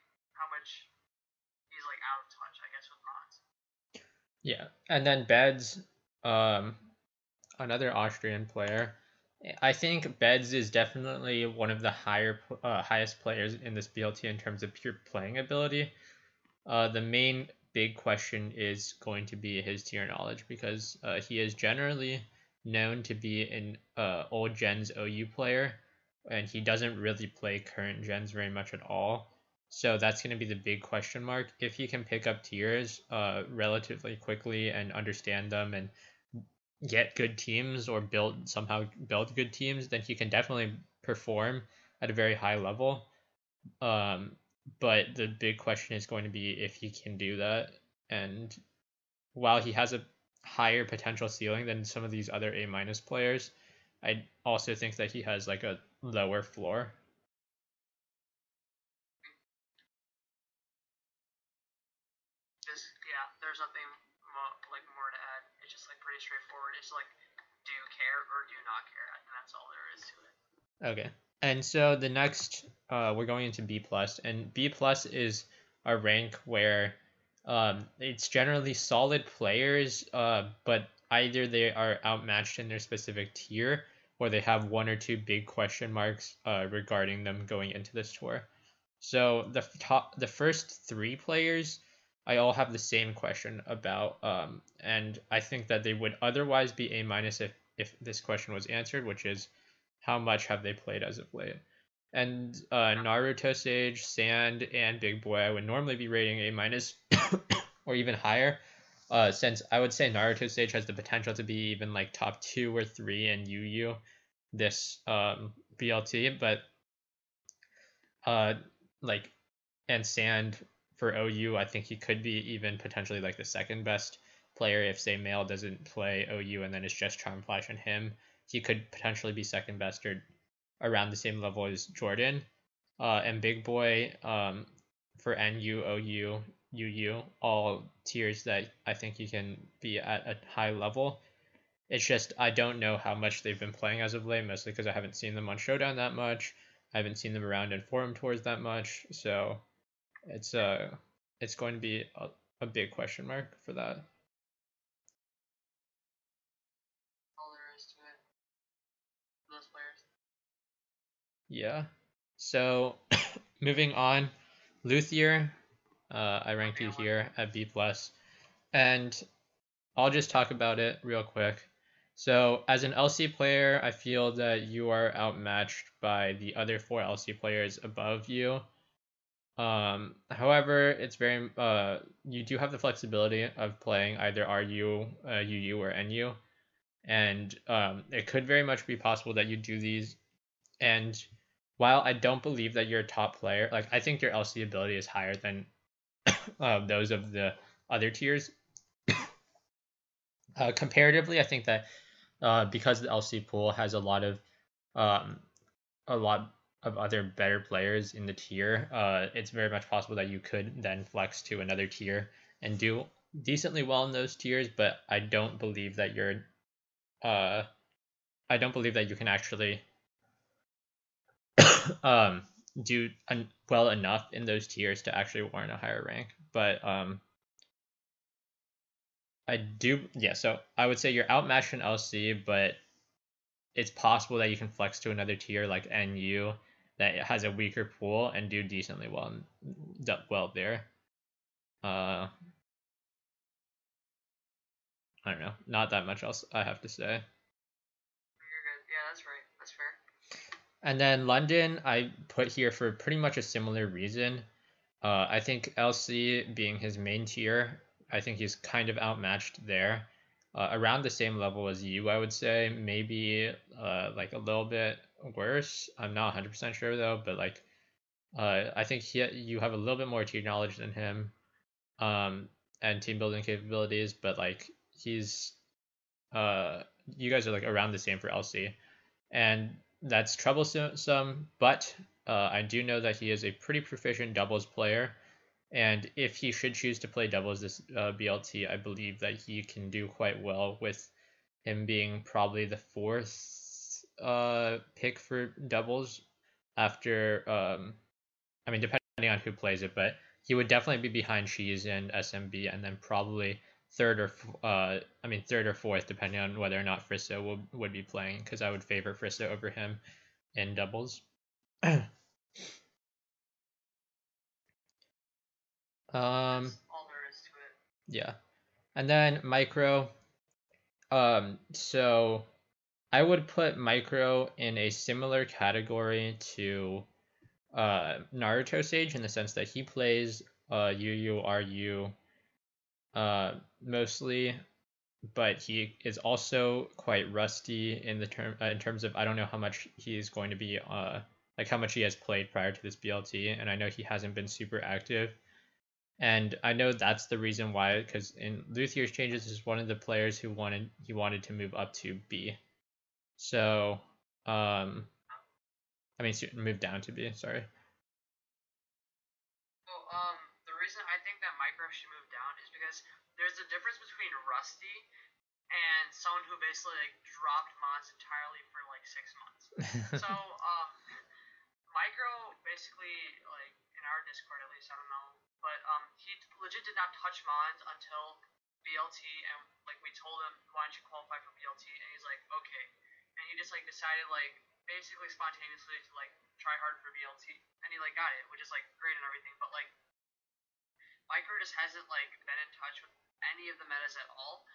out of touch, I guess, with mods. Yeah, and then Beds, um, another Austrian player. I think Beds is definitely one of the highest players in this BLT in terms of pure playing ability. The main big question is going to be his tier knowledge because he is generally known to be an old gens OU player, and he doesn't really play current gens very much at all. So that's going to be the big question mark. If he can pick up tiers relatively quickly and understand them and get good teams or build good teams, then he can definitely perform at a very high level. Um, but the big question is going to be if he can do that. And while he has a higher potential ceiling than some of these other A minus players, I also think that he has like a lower floor. Yeah, there's nothing more to add. It's just like pretty straightforward. It's like do care or do not care, and that's all there is to it. Okay. And so the next, we're going into B plus, and B plus is a rank where it's generally solid players, but either they are outmatched in their specific tier or they have one or two big question marks regarding them going into this tour. So the first three players, I all have the same question about, and I think that they would otherwise be A minus if this question was answered, which is how much have they played as of late. And Naruto Sage, Sand, and Big Boy I would normally be rating A minus or even higher. Since I would say Naruto Sage has the potential to be even like top 2 or 3 in Yu Yu this BLT, but uh like and Sand for OU, I think he could be even potentially like the second best player if say Male doesn't play OU and then it's just Charm Flash and him. He could potentially be second best or around the same level as Jordan. And Big Boy for NU, OU, UU, all tiers that I think he can be at a high level. It's just I don't know how much they've been playing as of late, mostly because I haven't seen them on Showdown that much. I haven't seen them around in forum tours that much, so it's it's going to be a big question mark for that. All there is to it. Those players. Yeah. So moving on, Luthier, I ranked you here at B plus, and I'll just talk about it real quick. So as an LC player, I feel that you are outmatched by the other 4 LC players above you. However, it's very you do have the flexibility of playing either RU, UU, or NU, and it could very much be possible that you do these. And while I don't believe that you're a top player, like I think your LC ability is higher than those of the other tiers. Comparatively, I think that because the LC pool has um, a lot of other better players in the tier, it's very much possible that you could then flex to another tier and do decently well in those tiers. But I don't believe that you're, I don't believe that you can actually um, do well enough in those tiers to actually warrant a higher rank. But I do, yeah. So I would say you're outmatched in LC, but it's possible that you can flex to another tier like NU that has a weaker pool and do decently well there. I don't know, not that much else I have to say. You're good. Yeah, that's right. That's fair. And then London, I put here for pretty much a similar reason. I think LC being his main tier, I think he's kind of outmatched there. Around the same level as you, I would say. Maybe like a little bit worse. I'm not 100% sure though, but like I think you have a little bit more tier knowledge than him, and team building capabilities, but like he's you guys are like around the same for LC, and that's troublesome. But I do know that he is a pretty proficient doubles player, and if he should choose to play doubles this BLT, I believe that he can do quite well with him being probably the fourth pick for doubles after I mean depending on who plays it, but he would definitely be behind Cheese and SMB, and then probably third or fourth depending on whether or not Frisso would be playing, because I would favor Frisso over him in doubles. That's all there is to it. Yeah. And then Micro. So I would put Micro in a similar category to Naruto Sage in the sense that he plays UU mostly, but he is also quite rusty in terms of I don't know how much he's going to be like how much he has played prior to this BLT, and I know he hasn't been super active. And I know that's the reason why, because in Luthier's changes, is one of the players who wanted to move up to B. So, I mean, move down to B. Sorry. So, the reason I think that Micro should move down is because there's a difference between Rusty and someone who basically like dropped mods entirely for like 6 months. So, Micro basically, like in our Discord at least, I don't know, but he legit did not touch Mons until BLT, and like we told him, why don't you qualify for BLT, and he's like, okay, and he just like decided like basically spontaneously to like try hard for BLT, and he like got it, which is like great and everything, but like Micro just hasn't like been in touch with any of the metas at all.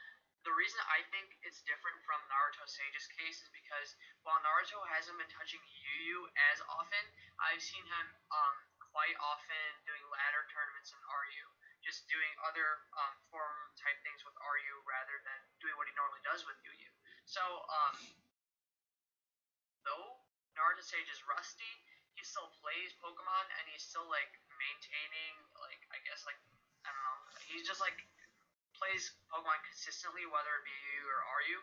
The reason I think it's different from Naruto Sage's case is because while Naruto hasn't been touching Yu as often, I've seen him quite often doing ladder tournaments in RU, just doing other form type things with RU rather than doing what he normally does with Yu. So though Naruto Sage is rusty, he still plays Pokemon and he's still like maintaining like I guess like I don't know, he's just like plays Pokemon consistently, whether it be U or RU.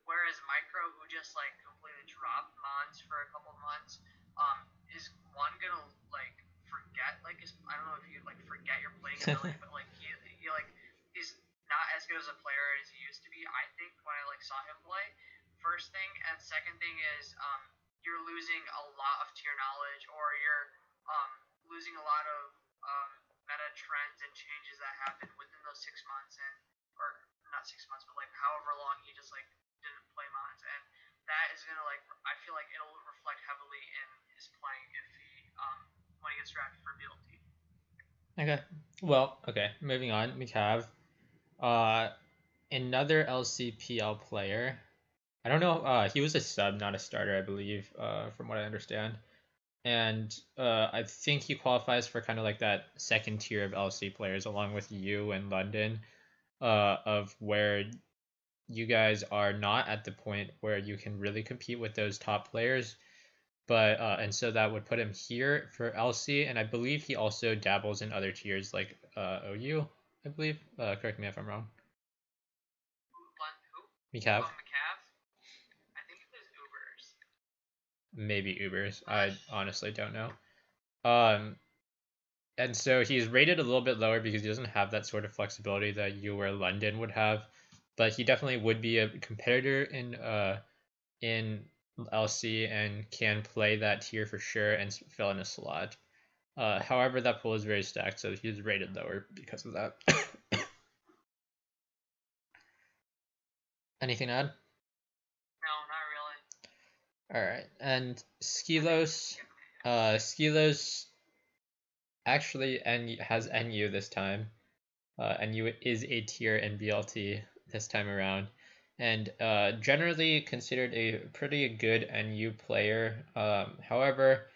Whereas Micro, who just like completely dropped Mons for a couple months, is one gonna like forget like his I don't know if you like forget your playing ability, but like he like he's not as good as a player as he used to be. I think when I like saw him play, first thing, and second thing is you're losing a lot of tier knowledge, or you're losing a lot of meta trends and changes that happen within those 6 months, and or not 6 months, but like however long he just like didn't play Mons, and that is gonna like I feel like it'll reflect heavily in his playing if he when he gets drafted for BLT. Okay. Well, okay. Moving on, we have uh another LCPL player. I don't know. He was a sub, not a starter, I believe. From what I understand, and I think he qualifies for kind of like that second tier of LC players, along with you and London. Of where you guys are not at the point where you can really compete with those top players, but and so that would put him here for LC, and I believe he also dabbles in other tiers like OU, I believe. Correct me if I'm wrong. Who? Mikav, McCav? I think it was Ubers. maybe Ubers. I honestly don't know. Um, and so he's rated a little bit lower because he doesn't have that sort of flexibility that you or London would have, but he definitely would be a competitor in LC and can play that tier for sure and fill in a slot. However, that pool is very stacked, so he's rated lower because of that. Anything to add? No, not really. All right, and Skilos actually has NU this time. NU is a tier in BLT this time around, and generally considered a pretty good NU player. However,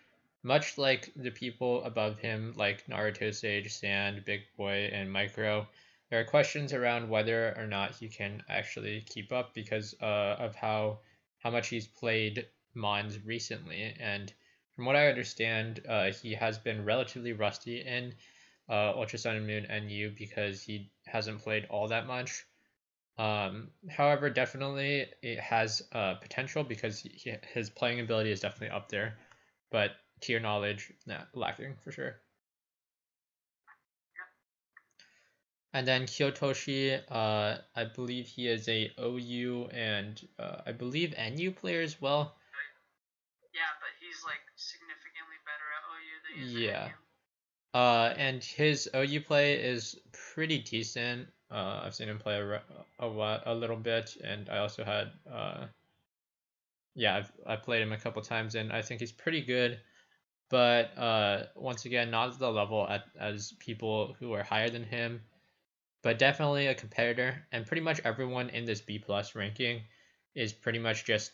much like the people above him, like Naruto Sage, Sand, Big Boy, and Micro, there are questions around whether or not he can actually keep up because of how much he's played Mons recently. And from what I understand, he has been relatively rusty in Ultra Sun and Moon NU because he hasn't played all that much. However, definitely it has potential because his playing ability is definitely up there, but tier knowledge, nah, lacking for sure. And then Kyotoshi, I believe he is a OU and I believe NU player as well. Yeah, but he's like significantly better at OU than he is Yeah. at NU. And his OU play is pretty decent. I've seen him play a little bit, and I also had yeah, I've played him a couple times, and I think he's pretty good. But once again, not at the level as people who are higher than him, but definitely a competitor. And pretty much everyone in this B plus ranking is pretty much just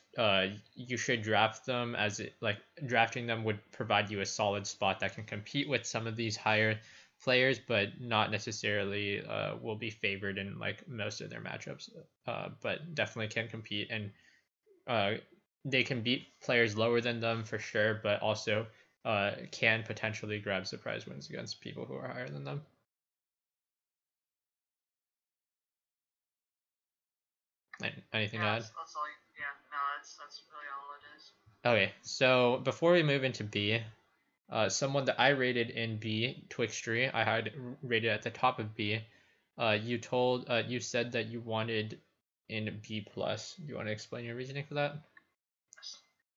you should draft them as like drafting them would provide you a solid spot that can compete with some of these higher players, but not necessarily will be favored in like most of their matchups. But definitely can compete, and uh, they can beat players lower than them for sure, but also can potentially grab surprise wins against people who are higher than them. Anything to Yeah, add? that's all. Yeah, no, that's really all it is. Okay, so before we move into B, someone that I rated in B, Twixtry, I had rated at the top of B. You said that you wanted in B plus. Do you want to explain your reasoning for that?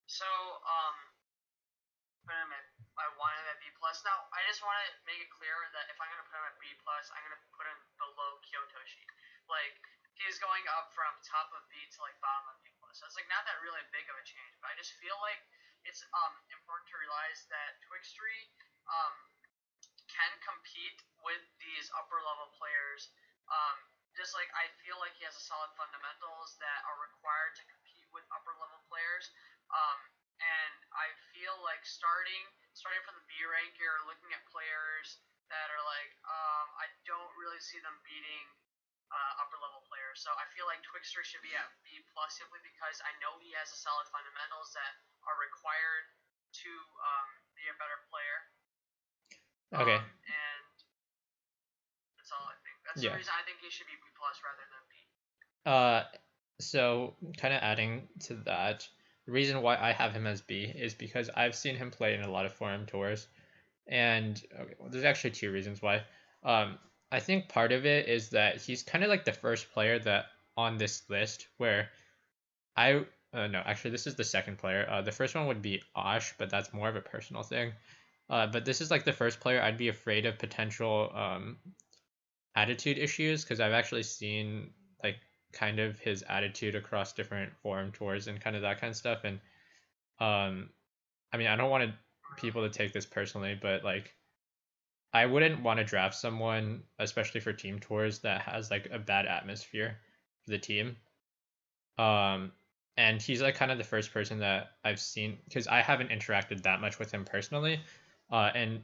So, wait a minute. plus. Now, I just want to make it clear that if I'm gonna put him at B plus, I'm gonna put him below Kyotoshi. Like he's going up from top of B to like bottom of B plus. So it's like not that really big of a change, but I just feel like it's important to realize that Twixtree can compete with these upper level players. Just like I feel like he has a solid fundamentals that are required to compete with upper level players. And I feel like starting from the B rank, you're looking at players that are like I don't really see them beating upper level players. So I feel like Twixter should be at B plus simply because I know he has a solid fundamentals that are required to be a better player. Okay. And that's all I think. That's the Yeah. reason I think he should be B plus rather than B. So kind of adding to that, the reason why I have him as B is because I've seen him play in a lot of forum tours, and okay, well, there's actually two reasons why. I think part of it is that he's kind of like the first player that on this list where I no, actually this is the second player. The first one would be Osh, but that's more of a personal thing. But this is like the first player I'd be afraid of potential attitude issues because I've actually seen like kind of his attitude across different forum tours and kind of that kind of stuff. And I mean, I don't want people to take this personally, but like I wouldn't want to draft someone, especially for team tours, that has like a bad atmosphere for the team. Um, and he's like kind of the first person that I've seen because I haven't interacted that much with him personally, and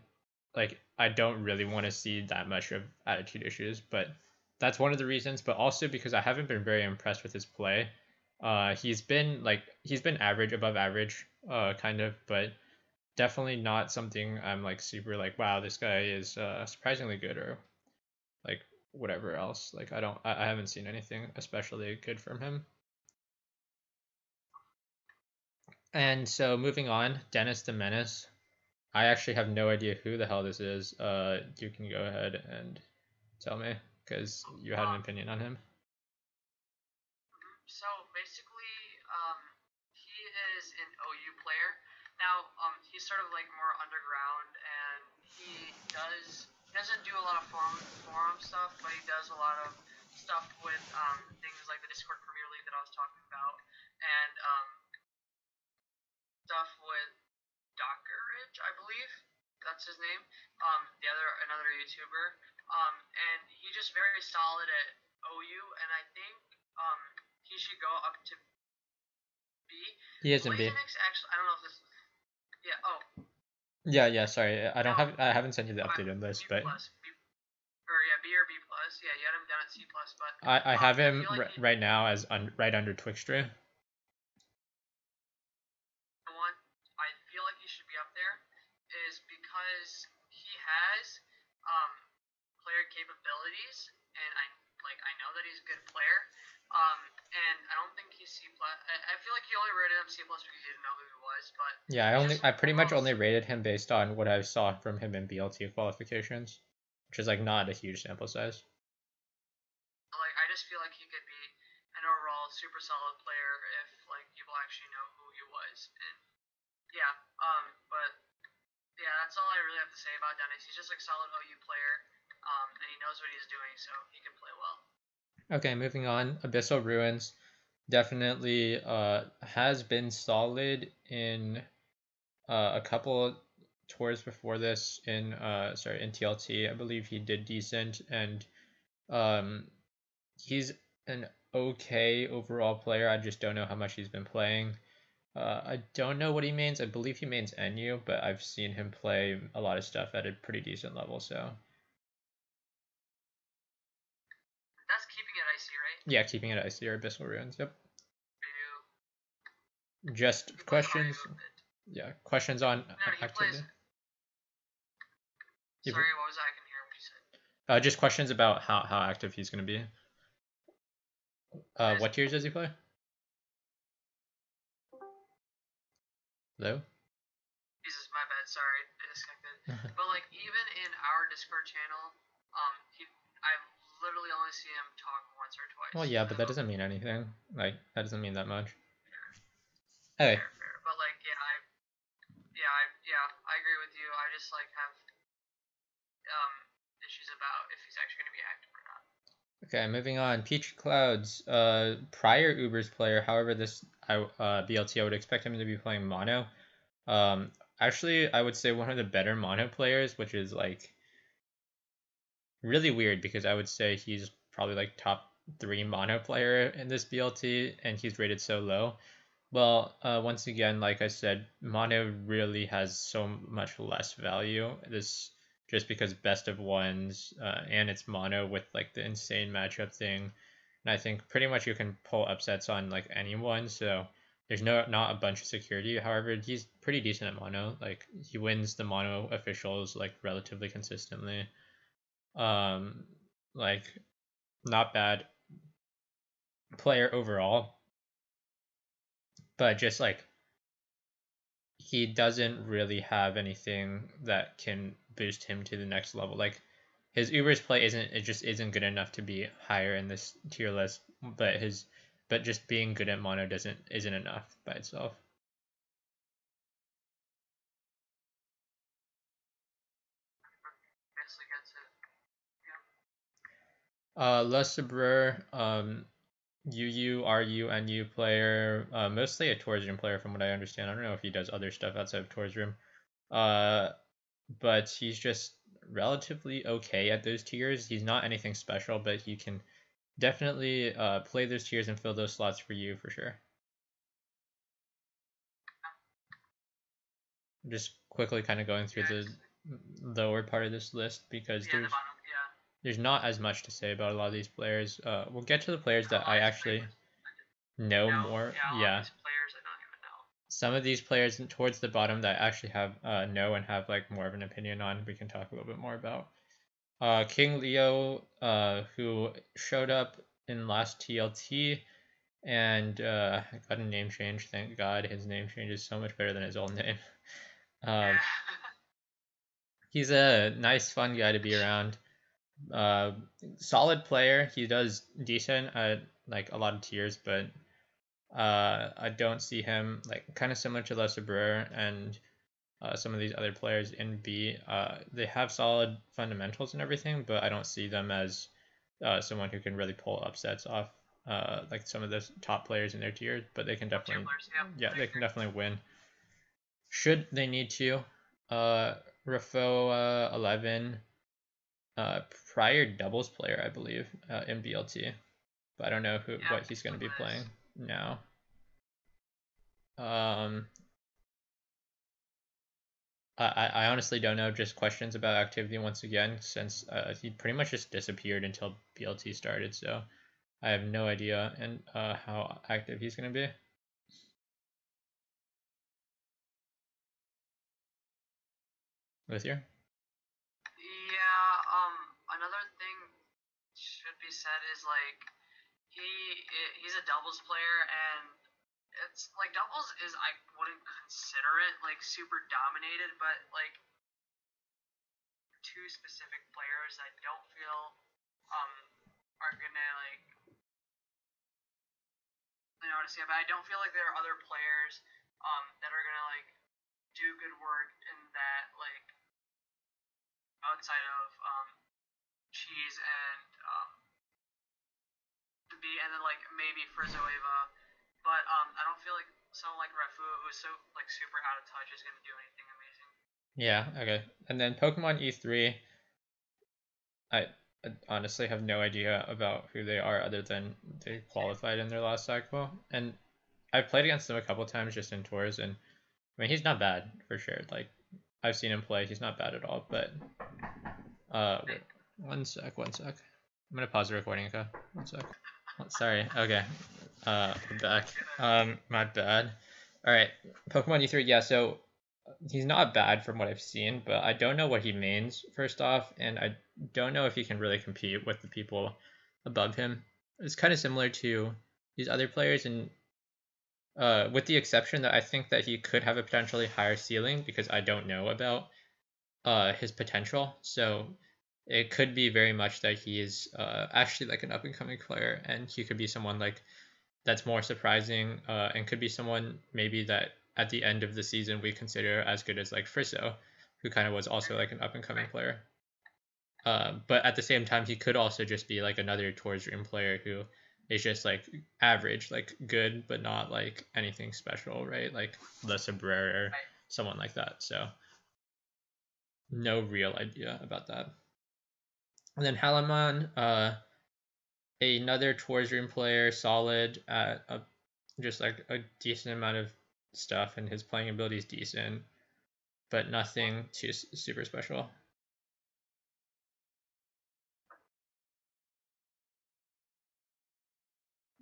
like I don't really want to see that much of attitude issues. But that's one of the reasons. But also because I haven't been very impressed with his play. He's been average, above average, kind of, but definitely not something I'm like super like wow this guy is surprisingly good or like whatever else. Like I haven't seen anything especially good from him. And so moving on, Dennis the Menace. I actually have no idea who the hell this is. You can go ahead and tell me because you had an opinion on him. So basically, he is an OU player. Now, he's sort of like more underground, and he doesn't do a lot of forum stuff, but he does a lot of stuff with things like the Discord Premier League that I was talking about, and stuff with Dockeridge, I believe that's his name. Another YouTuber. And he's just very solid at OU, and I think he should go up to B. He is in B. Actually, I don't know if this. Yeah. Oh. Yeah. Sorry, I haven't sent you the updated list, B but plus, B, or yeah, B or B plus. Yeah, you had him down at C plus, but I have him like right now as right under Twixtree. I feel like he should be up there is because he has um, player capabilities, and I know that he's a good player. And I don't think he's C plus. I feel like he only rated him C plus because he didn't know who he was. But Yeah, I pretty much only rated him based on what I saw from him in BLT qualifications, which is like not a huge sample size. Like I just feel like he could be an overall super solid player if like people actually know who he was. And yeah, but yeah, that's all I really have to say about Dennis. He's just like solid OU player, and he knows what he's doing, so he can play well. Okay, moving on. Abyssal Ruins definitely has been solid in a couple tours before this in in TLT. I believe he did decent and um he's an okay overall player. I just don't know how much he's been playing. I don't know what he mains. I believe he mains NU, but I've seen him play a lot of stuff at a pretty decent level, so That's keeping it icy, right? yeah, keeping it icy or Abyssal Ruins. Yep. Just He questions. Yeah, questions on activity. Sorry, what was that? I can hear what you said. Just questions about how active he's going to be. What tiers does he play? Hello? Jesus, my bad. Sorry, I disconnected. But like even in our Discord channel, I've literally only seen him talk once or twice. Well, yeah, but that doesn't mean anything. Like that doesn't mean that much. Fair. But like, yeah, I agree with you. I just like have issues about if he's actually going to be active or not. Okay, moving on. Peach Clouds, prior Uber's player. However, this BLT, I would expect him to be playing mono. Actually, I would say one of the better mono players, which is like really weird because I would say he's probably like top 3 mono player in this BLT, and he's rated so low. Well, once again, like I said, mono really has so much less value. This just because best of ones, and it's mono with like the insane matchup thing, and I think pretty much you can pull upsets on like anyone. So there's not a bunch of security. However, he's pretty decent at mono. Like he wins the mono officials like relatively consistently. Um, like not bad player overall, but just like he doesn't really have anything that can boost him to the next level. Like his Uber's play isn't good enough to be higher in this tier list, but just being good at mono isn't enough by itself. Basically gets it. Le Sabreur, UU, RU, NU player, mostly a Tours Room player from what I understand. I don't know if he does other stuff outside of Tours Room. Uh, but he's just relatively okay at those tiers. He's not anything special, but he can definitely play those tiers and fill those slots for you for sure. I'm just quickly kind of going through the lower part of this list because there's not as much to say about a lot of these players. We'll get to the players that I actually know more. Yeah, Players I don't even know. some of these players towards the bottom that I actually have know and have like more of an opinion on, we can talk a little bit more about. King Leo, who showed up in last TLT and got a name change. Thank God, his name change is so much better than his old name. He's a nice, fun guy to be around. Uh, Solid player. He does decent at like a lot of tiers, but I don't see him like kind of similar to Lesser and some of these other players in B. They have solid fundamentals and everything, but I don't see them as someone who can really pull upsets off like some of the top players in their tier. But they can definitely, yeah, they can definitely win. Should they need to? Rafo 11, prior doubles player, I believe, in BLT, but I don't know what he's going to be playing now. I honestly don't know. Just questions about activity once again, since he pretty much just disappeared until BLT started. So I have no idea and how active he's gonna be. Luthier? Yeah. Another thing should be said is like he's a doubles player, and it's like doubles is I wouldn't consider it like super dominated, but like two specific players I don't feel are gonna like you know what to say, but I don't feel like there are other players that are gonna like do good work in that like outside of Cheese and B, and then like maybe Frizoeva, but I don't feel like someone like Rafu, who's so like super out of touch, is gonna do anything amazing. Yeah, okay. And then Pokemon E3, I honestly have no idea about who they are other than they qualified in their last cycle. And I've played against them a couple times just in tours, and I mean he's not bad for sure. Like I've seen him play, he's not bad at all. But wait, one sec. I'm gonna pause the recording. Okay, one sec. Oh, sorry. Okay, we're back. My bad. All right, Pokemon E3. Yeah, so he's not bad from what I've seen, but I don't know what he mains first off, and I don't know if he can really compete with the people above him. It's kind of similar to these other players, and with the exception that I think that he could have a potentially higher ceiling because I don't know about his potential. So it could be very much that he is actually like an up and coming player, and he could be someone like that's more surprising, and could be someone maybe that at the end of the season we consider as good as like Frisso, who kind of was also like an up and coming player. But at the same time, he could also just be like another Tours Dream player who is just like average, like good, but not like anything special, right? Like the Sabrera or Right. someone like that. So no real idea about that. And then Halaman, another Tours Dream player, solid at just like a decent amount of stuff, and his playing ability is decent, but nothing too super special.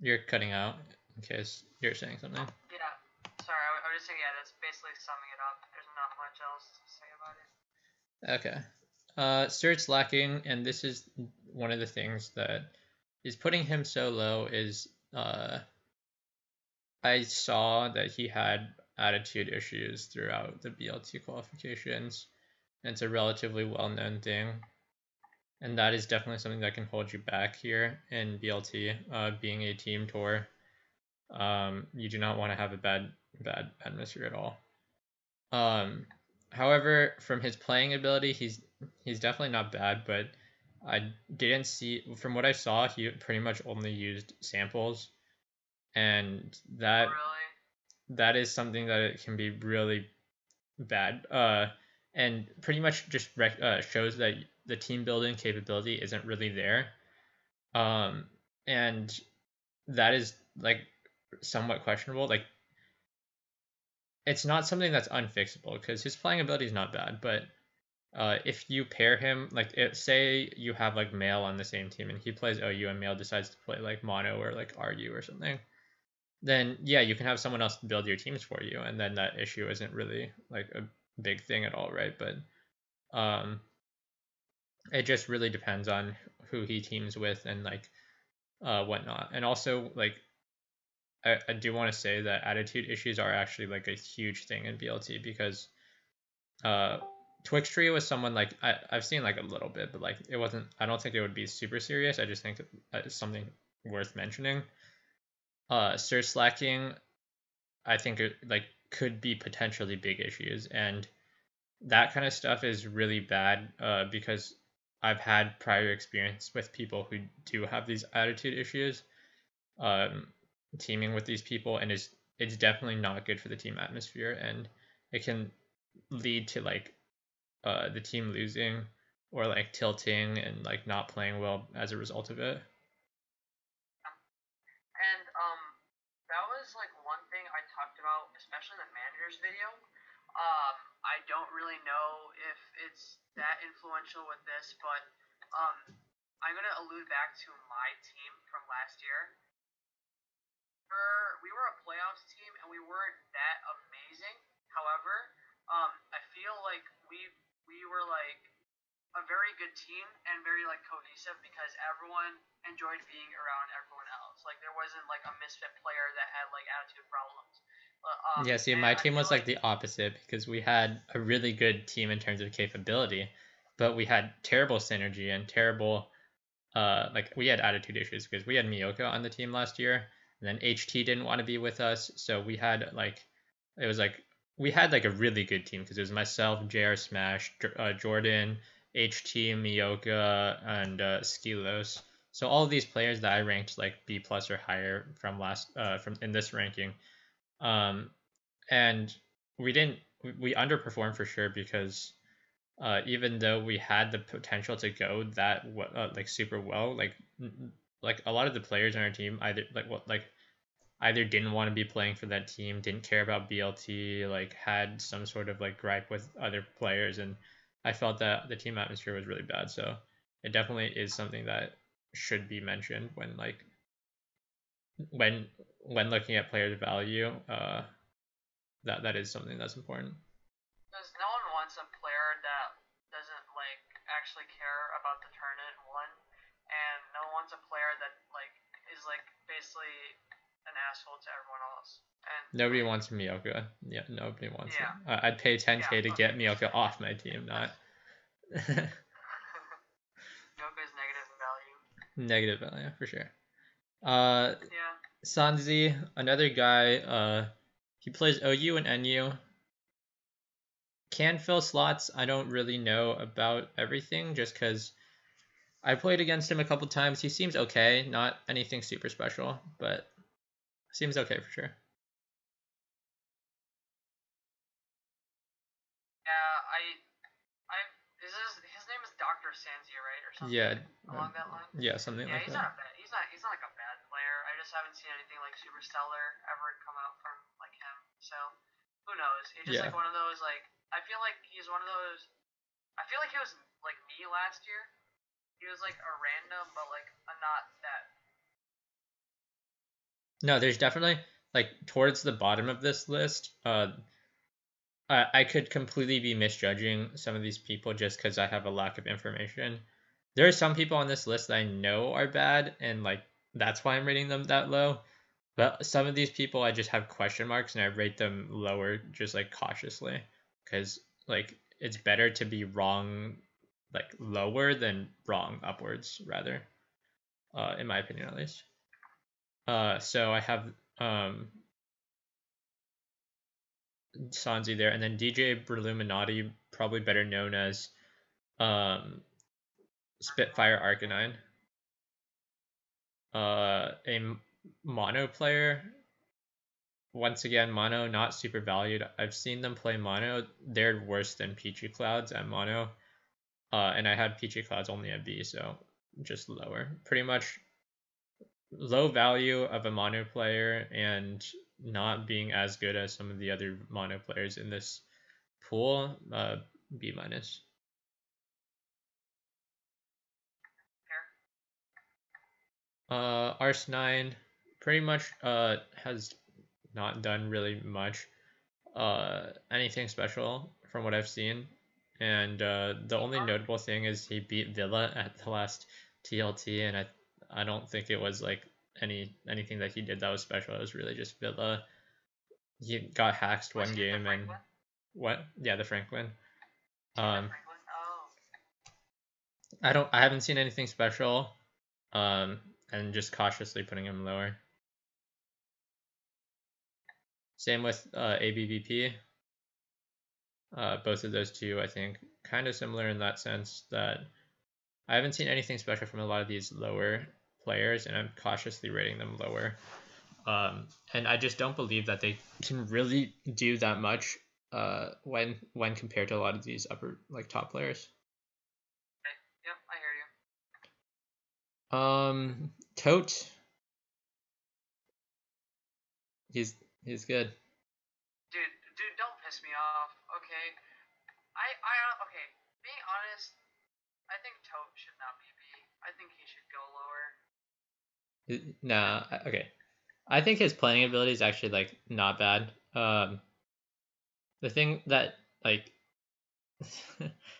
You're cutting out in case you're saying something. Yeah. Sorry, I was just saying, yeah, that's basically summing it up. There's not much else to say about it. Okay. Sturt's lacking, and this is one of the things that is putting him so low. Is I saw that he had attitude issues throughout the BLT qualifications, and it's a relatively well-known thing, and that is definitely something that can hold you back here in BLT. Being a team tour, you do not want to have a bad atmosphere at all. Um, However, from his playing ability, he's definitely not bad, but I didn't see from what I saw, he pretty much only used samples, and Oh, really? that is something that it can be really bad. And pretty much just shows that the team building capability isn't really there. Um, and that is like somewhat questionable. Like it's not something that's unfixable because his playing ability is not bad, but if you pair him like say you have like Male on the same team and he plays OU and Male decides to play like mono or like RU or something, then yeah, you can have someone else build your teams for you, and then that issue isn't really like a big thing at all, right? But um, it just really depends on who he teams with and like whatnot. And also like I do want to say that attitude issues are actually like a huge thing in BLT because uh Twixtree was someone like I've seen like a little bit, but like it wasn't. I don't think it would be super serious. I just think it's something worth mentioning. Sir slacking, I think it like could be potentially big issues, and that kind of stuff is really bad because I've had prior experience with people who do have these attitude issues, um, teaming with these people, and it's definitely not good for the team atmosphere, and it can lead to like the team losing or like tilting and like not playing well as a result of it. And that was like one thing I talked about, especially in the manager's video. I don't really know if it's that influential with this, but I'm gonna allude back to my team from last year. We were a playoffs team and we weren't that amazing. However, I feel like we were like a very good team and very like cohesive because everyone enjoyed being around everyone else. Like there wasn't like a misfit player that had like attitude problems. Yeah, see, And my I team feel was like like the opposite because we had a really good team in terms of capability, but we had terrible synergy and terrible like we had attitude issues because we had Miyoka on the team last year, and then HT didn't want to be with us, so we had like it was like we had like a really good team because it was myself, JR Smash, Jordan, HT, Miyoka, and Skilos. So all of these players that I ranked like B plus or higher from last from in this ranking, um, and we didn't we underperformed for sure because even though we had the potential to go that like super well, like a lot of the players on our team either like either didn't want to be playing for that team, didn't care about BLT, like had some sort of like gripe with other players, and I felt that the team atmosphere was really bad. So it definitely is something that should be mentioned when like when when looking at players' value. That is something that's important. because no one wants a player that doesn't like actually care about the tournament one, and no one wants a player that like is like basically an asshole to everyone else. And Nobody like wants Miyoka. Yeah, nobody wants it. yeah, I'd pay yeah, 10K to okay. get Miyoka off my team, not Yoko's negative value. negative value for sure. Uh, Yeah. Sanzi, another guy. He plays OU and NU. Can fill slots. I don't really know about everything, just because I played against him a couple times. He seems okay, not anything super special, but seems okay for sure. Yeah, I his name is Doctor Sanzia, right, or something Yeah, along that line. yeah, something Yeah, like he's that. not a bad. He's not like a bad player. I just haven't seen anything like super stellar ever come out from like him. So who knows? He's just Yeah. like one of those like. I feel like he's one of those. I feel like he was like me last year. He was like a random, but like a not that. No, there's definitely like towards the bottom of this list. I could completely be misjudging some of these people just because I have a lack of information. There are some people on this list that I know are bad, and like that's why I'm rating them that low. But some of these people I just have question marks, and I rate them lower just like cautiously, because like it's better to be wrong like lower than wrong upwards rather, in my opinion at least. So I have Sanzi there, and then DJ Berluminati, probably better known as um, Spitfire Arcanine, a mono player. Once again, mono not super valued. I've seen them play mono. They're worse than Peachy Clouds at mono. And I had Peachy Clouds only at B, so just lower. Pretty much low value of a mono player and not being as good as some of the other mono players in this pool. B minus. Arsenine pretty much has not done really much anything special from what I've seen. And the only notable thing is he beat Villa at the last TLT, and I don't think it was like anything that he did that was special. It was really just Villa. He got hacked one game and what? Yeah, the Franklin. Um, I haven't seen anything special. And just cautiously putting him lower. Same with ABVP. Both of those two, I think, kind of similar in that sense that I haven't seen anything special from a lot of these lower players, and I'm cautiously rating them lower. And I just don't believe that they can really do that much when compared to a lot of these upper like top players. Okay. Yep, I hear you. Tote, he's he's good. Dude, don't piss me off. Okay, okay. Being honest, I think Tote should not be B. I think he should go lower. Nah, okay. I think his playing ability is actually like not bad. The thing that like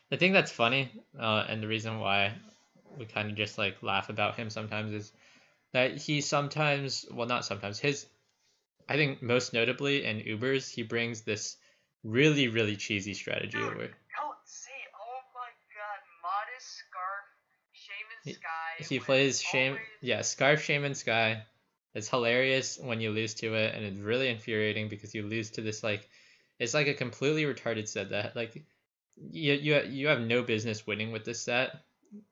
the thing that's funny, and the reason why we kind of just like laugh about him sometimes is that he sometimes, well, not sometimes, his, I think most notably in Ubers, he brings this really cheesy strategy Dude, where don't say, oh my god, Modest Scarf, Shaman Sky he with plays Shame, always. yeah, Scarf Shaman Sky. It's hilarious when you lose to it, and it's really infuriating because you lose to this like, it's like a completely retarded set that like you have no business winning with this set,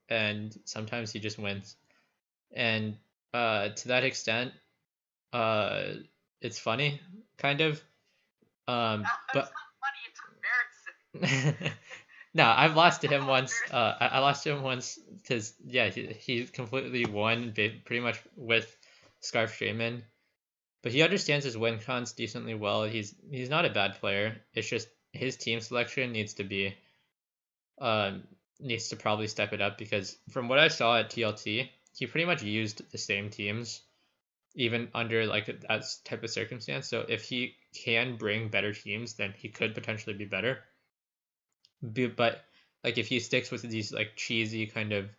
and sometimes he just wins. And to that extent, uh, it's funny, kind of. No, it's But not funny, it's embarrassing. no, I've lost to It's him so once. embarrassing. I lost to him once because yeah, he completely won pretty much with Scarf Shaman. But he understands his win cons decently well. He's not a bad player. It's just his team selection um, needs to probably step it up because from what I saw at TLT, he pretty much used the same teams even under like that type of circumstance. So if he can bring better teams, then he could potentially be better. But like if he sticks with these like cheesy kind of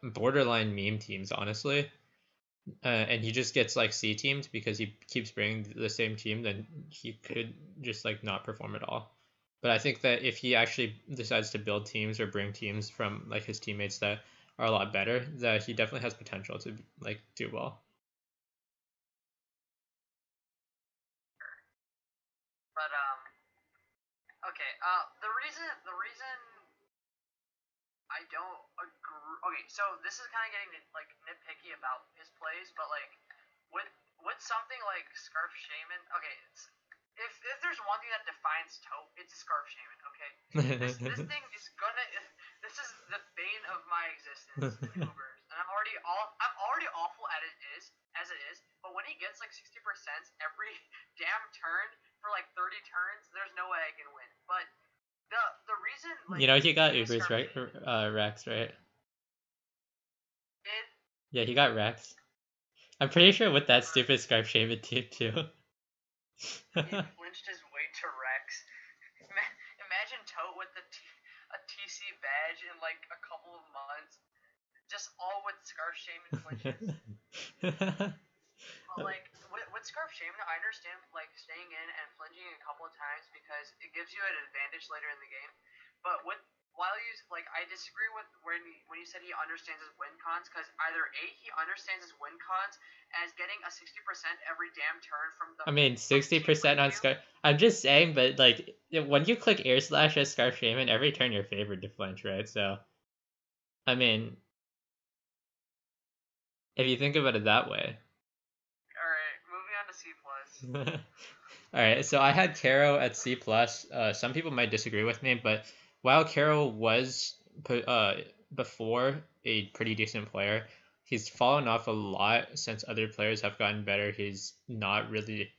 borderline meme teams, honestly, and he just gets like C teamed because he keeps bringing the same team, then he could just like not perform at all. But I think that if he actually decides to build teams or bring teams from like his teammates that are a lot better, that he definitely has potential to like do well. But okay. The reason I don't agree. Okay, so this is kind of getting like nitpicky about his plays, but like with something like Scarf Shaman, okay, if there's one thing that defines Taupe, it's a Scarf Shaman. Okay, this thing is gonna. This is the bane of my existence in Ubers, and I'm already awful at it is as it is. But when he gets like 60% every damn turn for like 30 turns, there's no way I can win. But the reason You like know he got using Ubers Scarf right, Shaman, Rex, right? it Yeah, he got Rex. I'm pretty sure with that uh, stupid Scarf Shaman team too. he flinched his way to Rex. Imagine Tote with a TC badge in like a couple of months, just all with Scarf Shaman flinches. But like with Scarf Shaman, I understand like staying in and flinching a couple of times because it gives you an advantage later in the game. But while you like, I disagree with when you said he understands his win cons, because either A, he understands his win cons as getting a 60% every damn turn I mean, from the team 60% putting on you. Scarf. I'm just saying, but like when you click Air Slash as Scarf Shaman, every turn you're favored to flinch, right? So, I mean, if you think about it that way. All right, moving on to C plus. All right, so I had Caro at C plus. Some people might disagree with me, but while Caro was before a pretty decent player, he's fallen off a lot since other players have gotten better. He's not really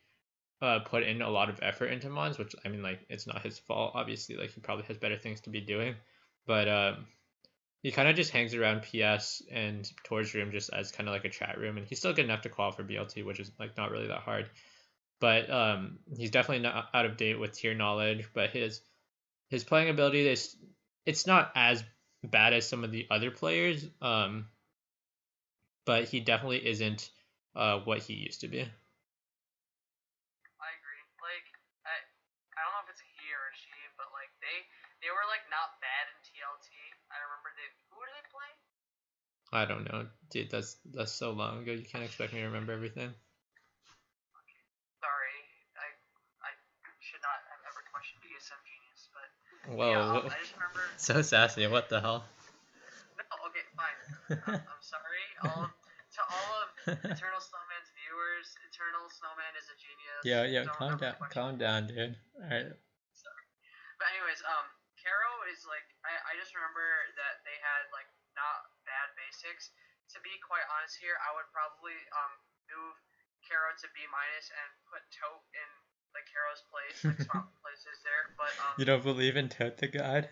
put in a lot of effort into Mons, which I mean, like it's not his fault. Obviously, like he probably has better things to be doing, but he kind of just hangs around PS and Tor's room just as kind of like a chat room, and he's still good enough to qual for BLT, which is like not really that hard. But he's definitely not out of date with tier knowledge. But his playing ability is it's not as bad as some of the other players. But he definitely isn't what he used to be. I agree. Like I don't know if it's a he or a she, but like they were like not bad in TLT. I remember who did they play? I don't know, dude. That's so long ago. You can't expect me to remember everything. Sorry, I should not have ever questioned DSM Genius, but yeah, Whoa, I just remember. so sassy. What the hell? No, okay, fine. I'm sorry. All of Eternal Snowman's viewers, Eternal Snowman is a genius. Yo, Don't calm ever down, question calm him. down, dude. All right. Sorry. But anyways, Caro is like I just remember that they had like not bad basics. To be quite honest here, I would probably move Caro to B minus and put Tote in like Caro's place, like swap places there. But You don't believe in Toad the God? I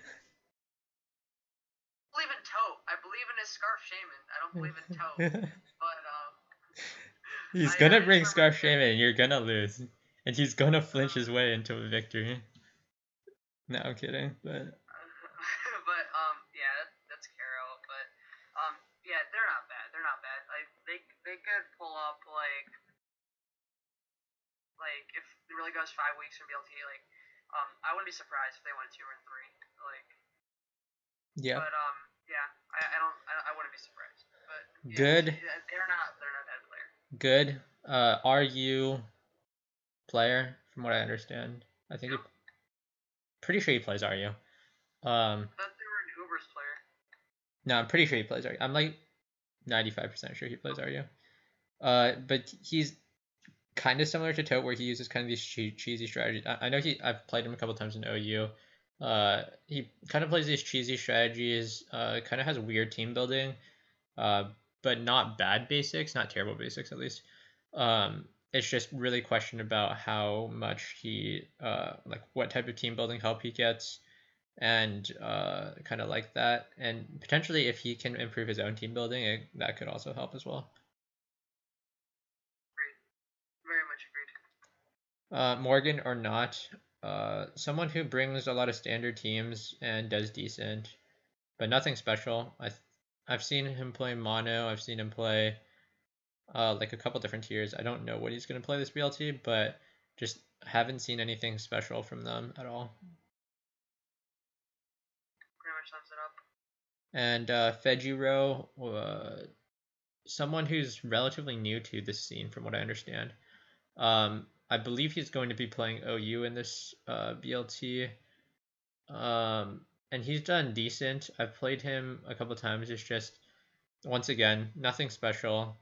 believe in Tote. I believe in his Scarf Shaman. I don't believe in Tote. But He's I gonna just bring remember Scarf that. Shaman and you're gonna lose. And he's gonna flinch his way into a victory. No, I'm kidding, but But yeah, that's Caro. But yeah, they're not bad. They're not bad. Like they could pull up like if it really goes 5 weeks from BLT, like I wouldn't be surprised if they went 2 or 3. Like, yeah. but yeah, I wouldn't be surprised. But yeah, Good, they're not a bad player. good. RU player, from what I understand. I think he Yep. pretty sure he plays RU. I thought they were an Uber's player. No, I'm pretty sure he plays RU. I'm like 95% sure he plays RU. But he's kind of similar to Tote, where he uses kind of these cheesy strategies. I know I've played him a couple times in OU. He kind of plays these cheesy strategies. Kind of has weird team building. Uh, but not bad basics, not terrible basics at least. It's just really question about how much he like what type of team building help he gets, and kind of like that, and potentially if he can improve his own team building, that could also help as well. Agreed. Very much agreed. Morgan or not, someone who brings a lot of standard teams and does decent, but nothing special. I've seen him play mono. I've seen him play like a couple different tiers. I don't know what he's gonna play this BLT, but just haven't seen anything special from them at all. Pretty much sums it up. And Fejiro, someone who's relatively new to this scene, from what I understand. I believe he's going to be playing OU in this BLT. and he's done decent. I've played him a couple times. It's just once again nothing special,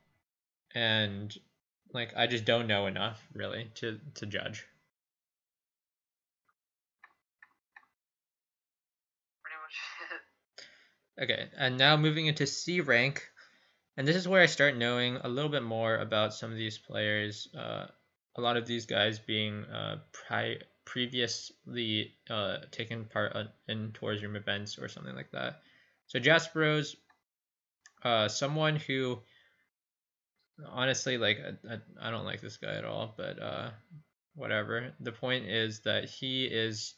and like I just don't know enough really to judge. Pretty much it. Okay, and now moving into C rank, and this is where I start knowing a little bit more about some of these players. A lot of these guys being previously taken part in tours room events or something like that. So Jaspero's someone who honestly like I don't like this guy at all, but whatever. The point is that he is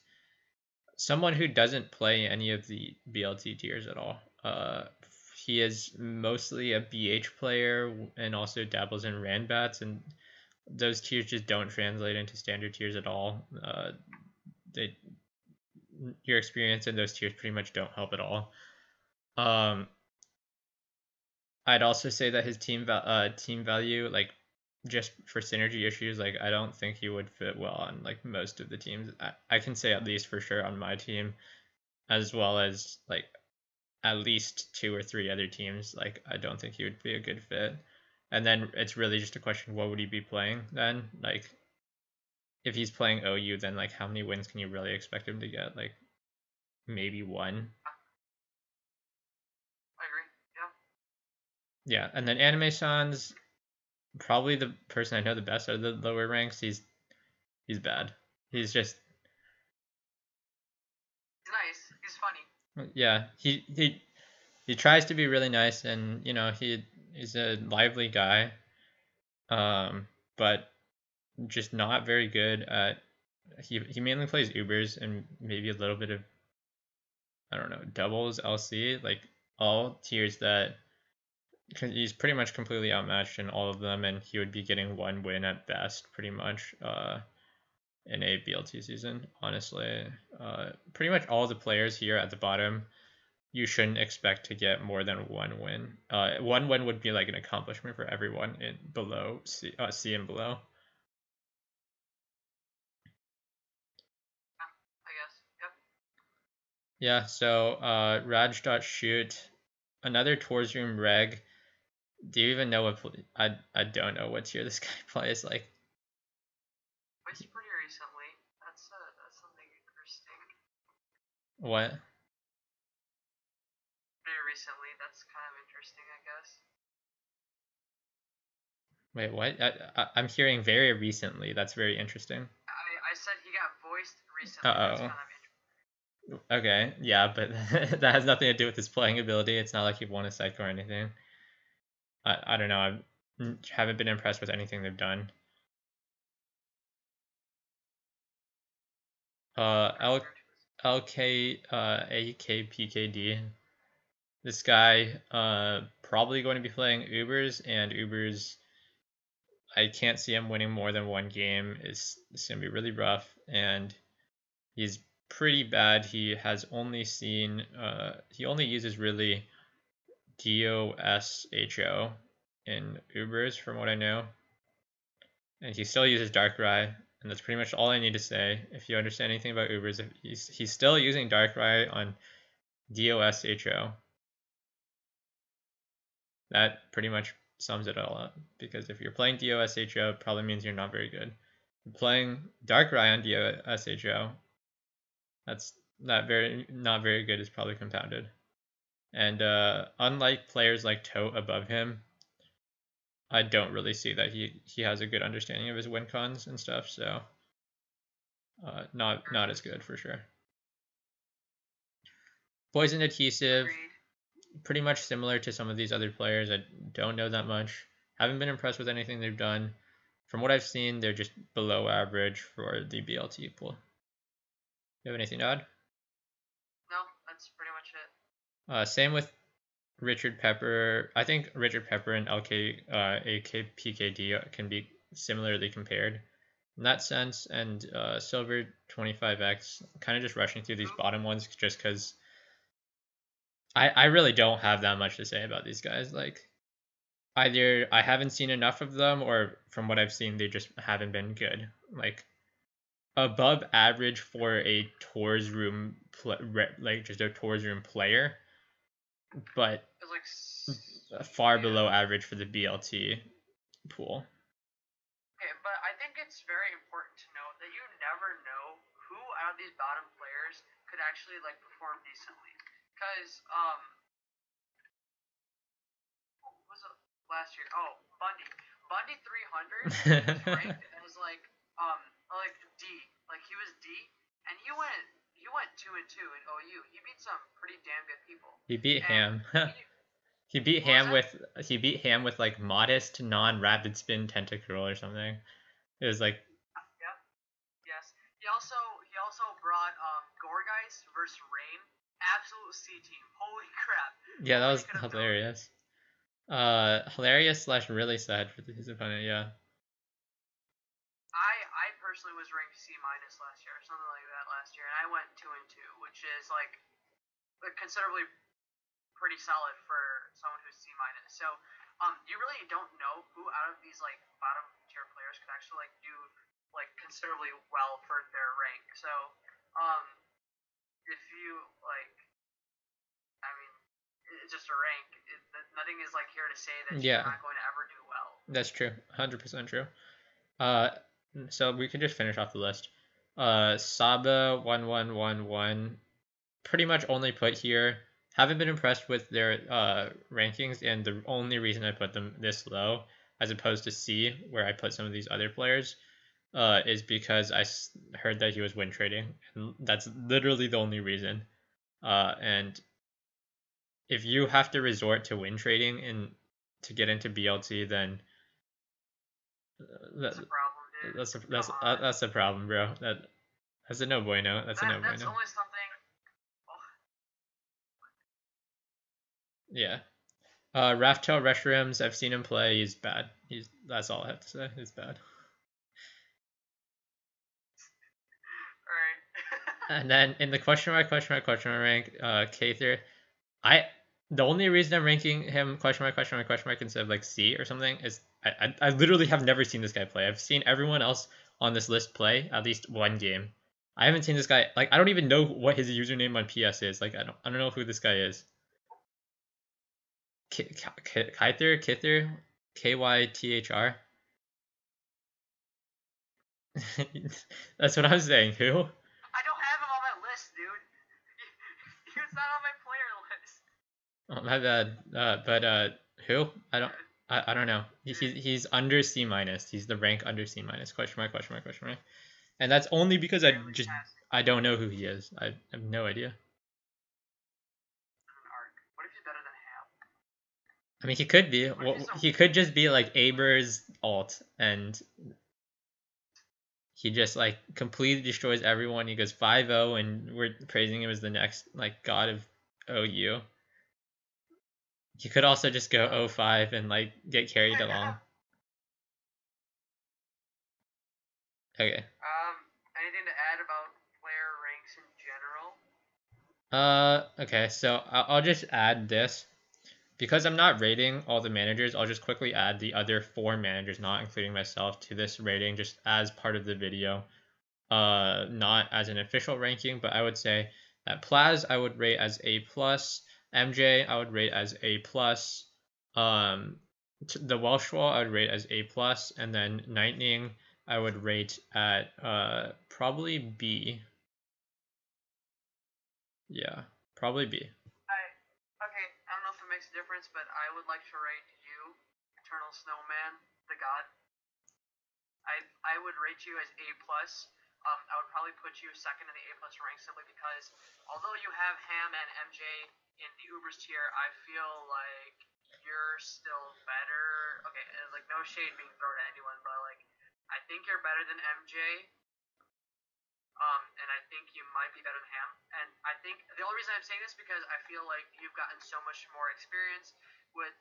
someone who doesn't play any of the BLT tiers at all. He is mostly a BH player and also dabbles in Ranbats, and those tiers just don't translate into standard tiers at all. They, your experience in those tiers pretty much don't help at all. Um, I'd also say that his team value, like just for synergy issues, like I don't think he would fit well on like most of the teams. I can say at least for sure on my team, as well as like at least two or three other teams. Like I don't think he would be a good fit. And then it's really just a question: what would he be playing then? Like if he's playing OU, then like how many wins can you really expect him to get? Like maybe one. I agree. Yeah. Yeah, and then Anime Sans, probably the person I know the best out of the lower ranks. He's bad. He's just He's nice. He's funny. yeah. He tries to be really nice, and you know he's a lively guy. But just not very good at. He mainly plays Ubers and maybe a little bit of I don't know doubles LC, like all tiers that he's pretty much completely outmatched in all of them, and he would be getting one win at best, pretty much. In a BLT season, honestly, pretty much all the players here at the bottom, you shouldn't expect to get more than one win. One win would be like an accomplishment for everyone in below C and below. I guess. Yep. Yeah, so Raj.shoot, another Tours Room reg. Do you even know what I don't know what tier this guy plays like. It's pretty recently. That's something interesting. What? Pretty recently. That's kind of interesting, I guess. Wait, what? I'm hearing very recently. That's very interesting. I said he got voiced recently. That's Uh kind of interesting. oh. Okay, yeah, but that has nothing to do with his playing ability. It's not like he won a cycle or anything. I don't know. I haven't been impressed with anything they've done. L LK AKPKD. This guy probably going to be playing Ubers, and Ubers I can't see him winning more than one game. It's gonna be really rough, and he's pretty bad. He has only seen he only uses really DOSHO in Ubers from what I know, and he still uses Darkrai, and that's pretty much all I need to say. If you understand anything about Ubers, he's still using Darkrai on DOSHO. That pretty much sums it all up. Because if you're playing DOSHO, it probably means you're not very good. If you're playing Darkrai on DOSHO, that's not very good is probably compounded. And unlike players like Tote above him, I don't really see that he has a good understanding of his win cons and stuff. So not as good for sure. Poison adhesive, Agreed. pretty much similar to some of these other players. I don't know that much. Haven't been impressed with anything they've done. From what I've seen, they're just below average for the BLT pool. You have anything to add? No, that's pretty much it. Same with Richard Pepper. I think Richard Pepper and LK AKPKD can be similarly compared in that sense. And Silver 25X, kind of just rushing through these bottom ones just because I really don't have that much to say about these guys. Like either I haven't seen enough of them, or from what I've seen, they just haven't been good. Like above average for a tours room like just a tours room player, but It's like far yeah. below average for the BLT pool. Okay, but I think it's very important to note that you never know who out of these bottom players could actually like perform decently. Because who was it last year? Oh, Bundy. Bundy 300 was ranked as like D. Like he was D, and he went 2-2 in OU. He beat some pretty damn good people. He beat And Ham. he He beat what was Ham that? with like modest non-rapid spin tentacruel or something. It was like Yep. Yes. He also brought Gorgeist versus Rain. Absolute C team. Holy crap. yeah, that Nobody was could have known. hilarious. Hilarious slash really sad for his opponent. Yeah. I personally was ranked C minus last year, or something like that last year, and I went 2-2, which is like considerably pretty solid for someone who's C minus. So you really don't know who out of these like bottom tier players could actually like do like considerably well for their rank. So um if you like, I mean, it's just a rank. Nothing is like here to say that you're Yeah, not going to ever do well. that's true. 100% true. Uh, so we can just finish off the list. Saba 1111 pretty much only put here. Haven't been impressed with their rankings, and the only reason I put them this low, as opposed to C, where I put some of these other players, is because I heard that he was win trading, and that's literally the only reason. And if you have to resort to win trading in to get into BLT, then that, That's a problem, dude. Come on. that's a problem, bro. That's a no bueno. That's a no That's bueno. only something. Oh, Yeah. Raftel Reshrooms, I've seen him play. He's bad. That's all I have to say. He's bad. all right. And then in the question mark rank, Kather, I the only reason I'm ranking him question mark instead of like C or something is I literally have never seen this guy play. I've seen everyone else on this list play at least one game. I haven't seen this guy like I don't even know what his username on PS is. Like I don't know who this guy is. Kither, Kythr. That's what I'm saying. Who? I don't have him on my list, dude. He was not on my player list. Oh, my bad. But who? I don't know. He's under C minus. He's the rank under C minus. Question mark. And that's only because Barely passed I don't know who he is. I have no idea. an arc. What if he's better than Ham? I mean, he could be. What if Well, he's so? he could just be like Aber's alt, and he just like completely destroys everyone. He goes 5-0, and we're praising him as the next like god of OU. He could also just go 0-5 and like get carried along. Okay. Anything to add about player ranks in general? Okay, so I'll just add this. Because I'm not rating all the managers, I'll just quickly add the other 4 managers, not including myself, to this rating just as part of the video. Not as an official ranking, but I would say that Plaz I would rate as A plus, MJ I would rate as A plus, the Welshwall I would rate as A plus, and then Lightning I would rate at probably B. Yeah, probably B. Okay, I don't know if it makes a difference, but I would like to rate you, Eternal Snowman, the God. I would rate you as A plus. I would probably put you second in the A plus rank simply because although you have Ham and MJ in the Ubers tier, I feel like you're still better. Okay, like no shade being thrown at anyone, but like I think you're better than MJ. And I think you might be better than Ham. And I think the only reason I'm saying this is because I feel like you've gotten so much more experience with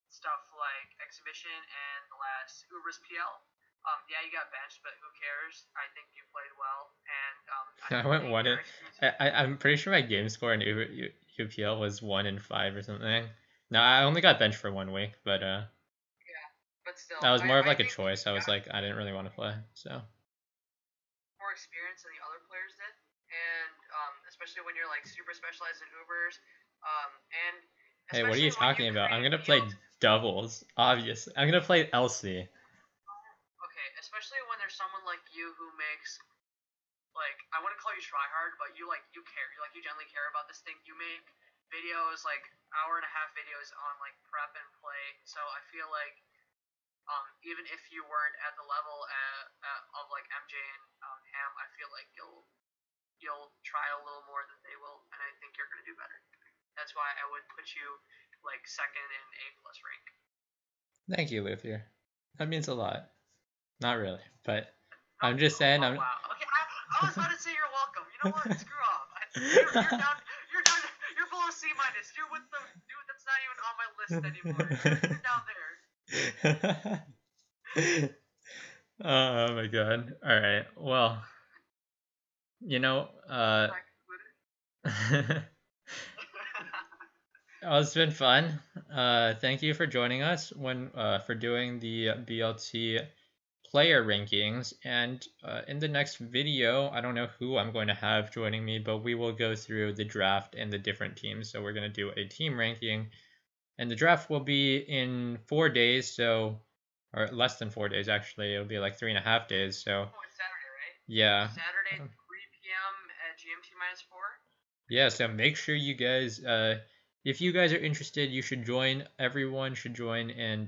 stuff like Exhibition and the last Ubers PL. Yeah, you got benched, but who cares? I think you played well, and I I went think one your in. experience. I'm pretty sure my game score in UPL was 1-5 or something. No, I only got benched for 1 week, but Yeah, but still, that was more of I like a think choice. you I was got like, I didn't really want to play, so. experience than the other players did, and especially when you're like super specialized in Ubers, and Hey, what are you especially when you talking about? I'm create gonna play fields. doubles, obvious. I'm gonna play Elsie. Okay, especially when there's someone like you who makes like I wouldn't call you tryhard, but you care, you genuinely care about this thing. You make videos like hour and a half videos on like prep and play. So I feel like even if you weren't at the level of like MJ and Ham, I feel like you'll try a little more than they will, and I think you're gonna do better. That's why I would put you like second in A+ rank. Thank you, Luthier. That means a lot. Not really, but No, I'm just saying oh I'm. wow. Okay, I was about to say you're welcome. You know what? Screw off. You're down. You're down. You're below C-. You're with the dude that's not even on my list anymore. You're down there. Oh my god. All right. Well, you know, oh, it's been fun. Thank you for joining us when for doing the BLT player rankings. And in the next video, I don't know who I'm going to have joining me, but we will go through the draft and the different teams. So we're going to do a team ranking, and the draft will be in 4 days. So, or less than 4 days actually. It'll be like 3.5 days. So Oh, it's Saturday, right? yeah. Saturday, 3 p.m. at GMT-4. Yeah, so make sure you guys, if you guys are interested, you should join. Everyone should join and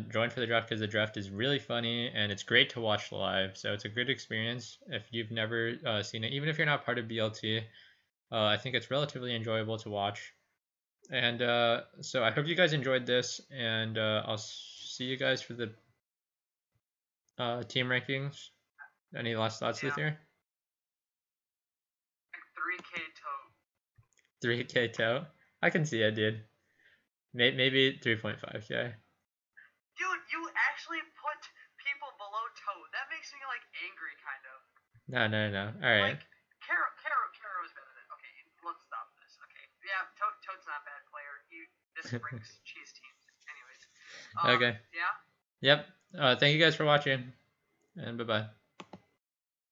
join for the draft because the draft is really funny and it's great to watch live. So it's a good experience if you've never seen it. Even if you're not part of BLT, I think it's relatively enjoyable to watch. And so I hope you guys enjoyed this, and I'll see you guys for the team rankings. Any last thoughts, Yeah. Luthier? Like 3K tote. 3K toe? I can see it, dude. Maybe 3.5K. Dude, you actually put people below tote. That makes me like angry, kind of. No. All right. Like Caro is better than. Okay, let's stop this. Okay, yeah, Toad's not a bad player. This brings cheese teams. Anyways, Okay. yeah. Yep. Thank you guys for watching, and bye bye.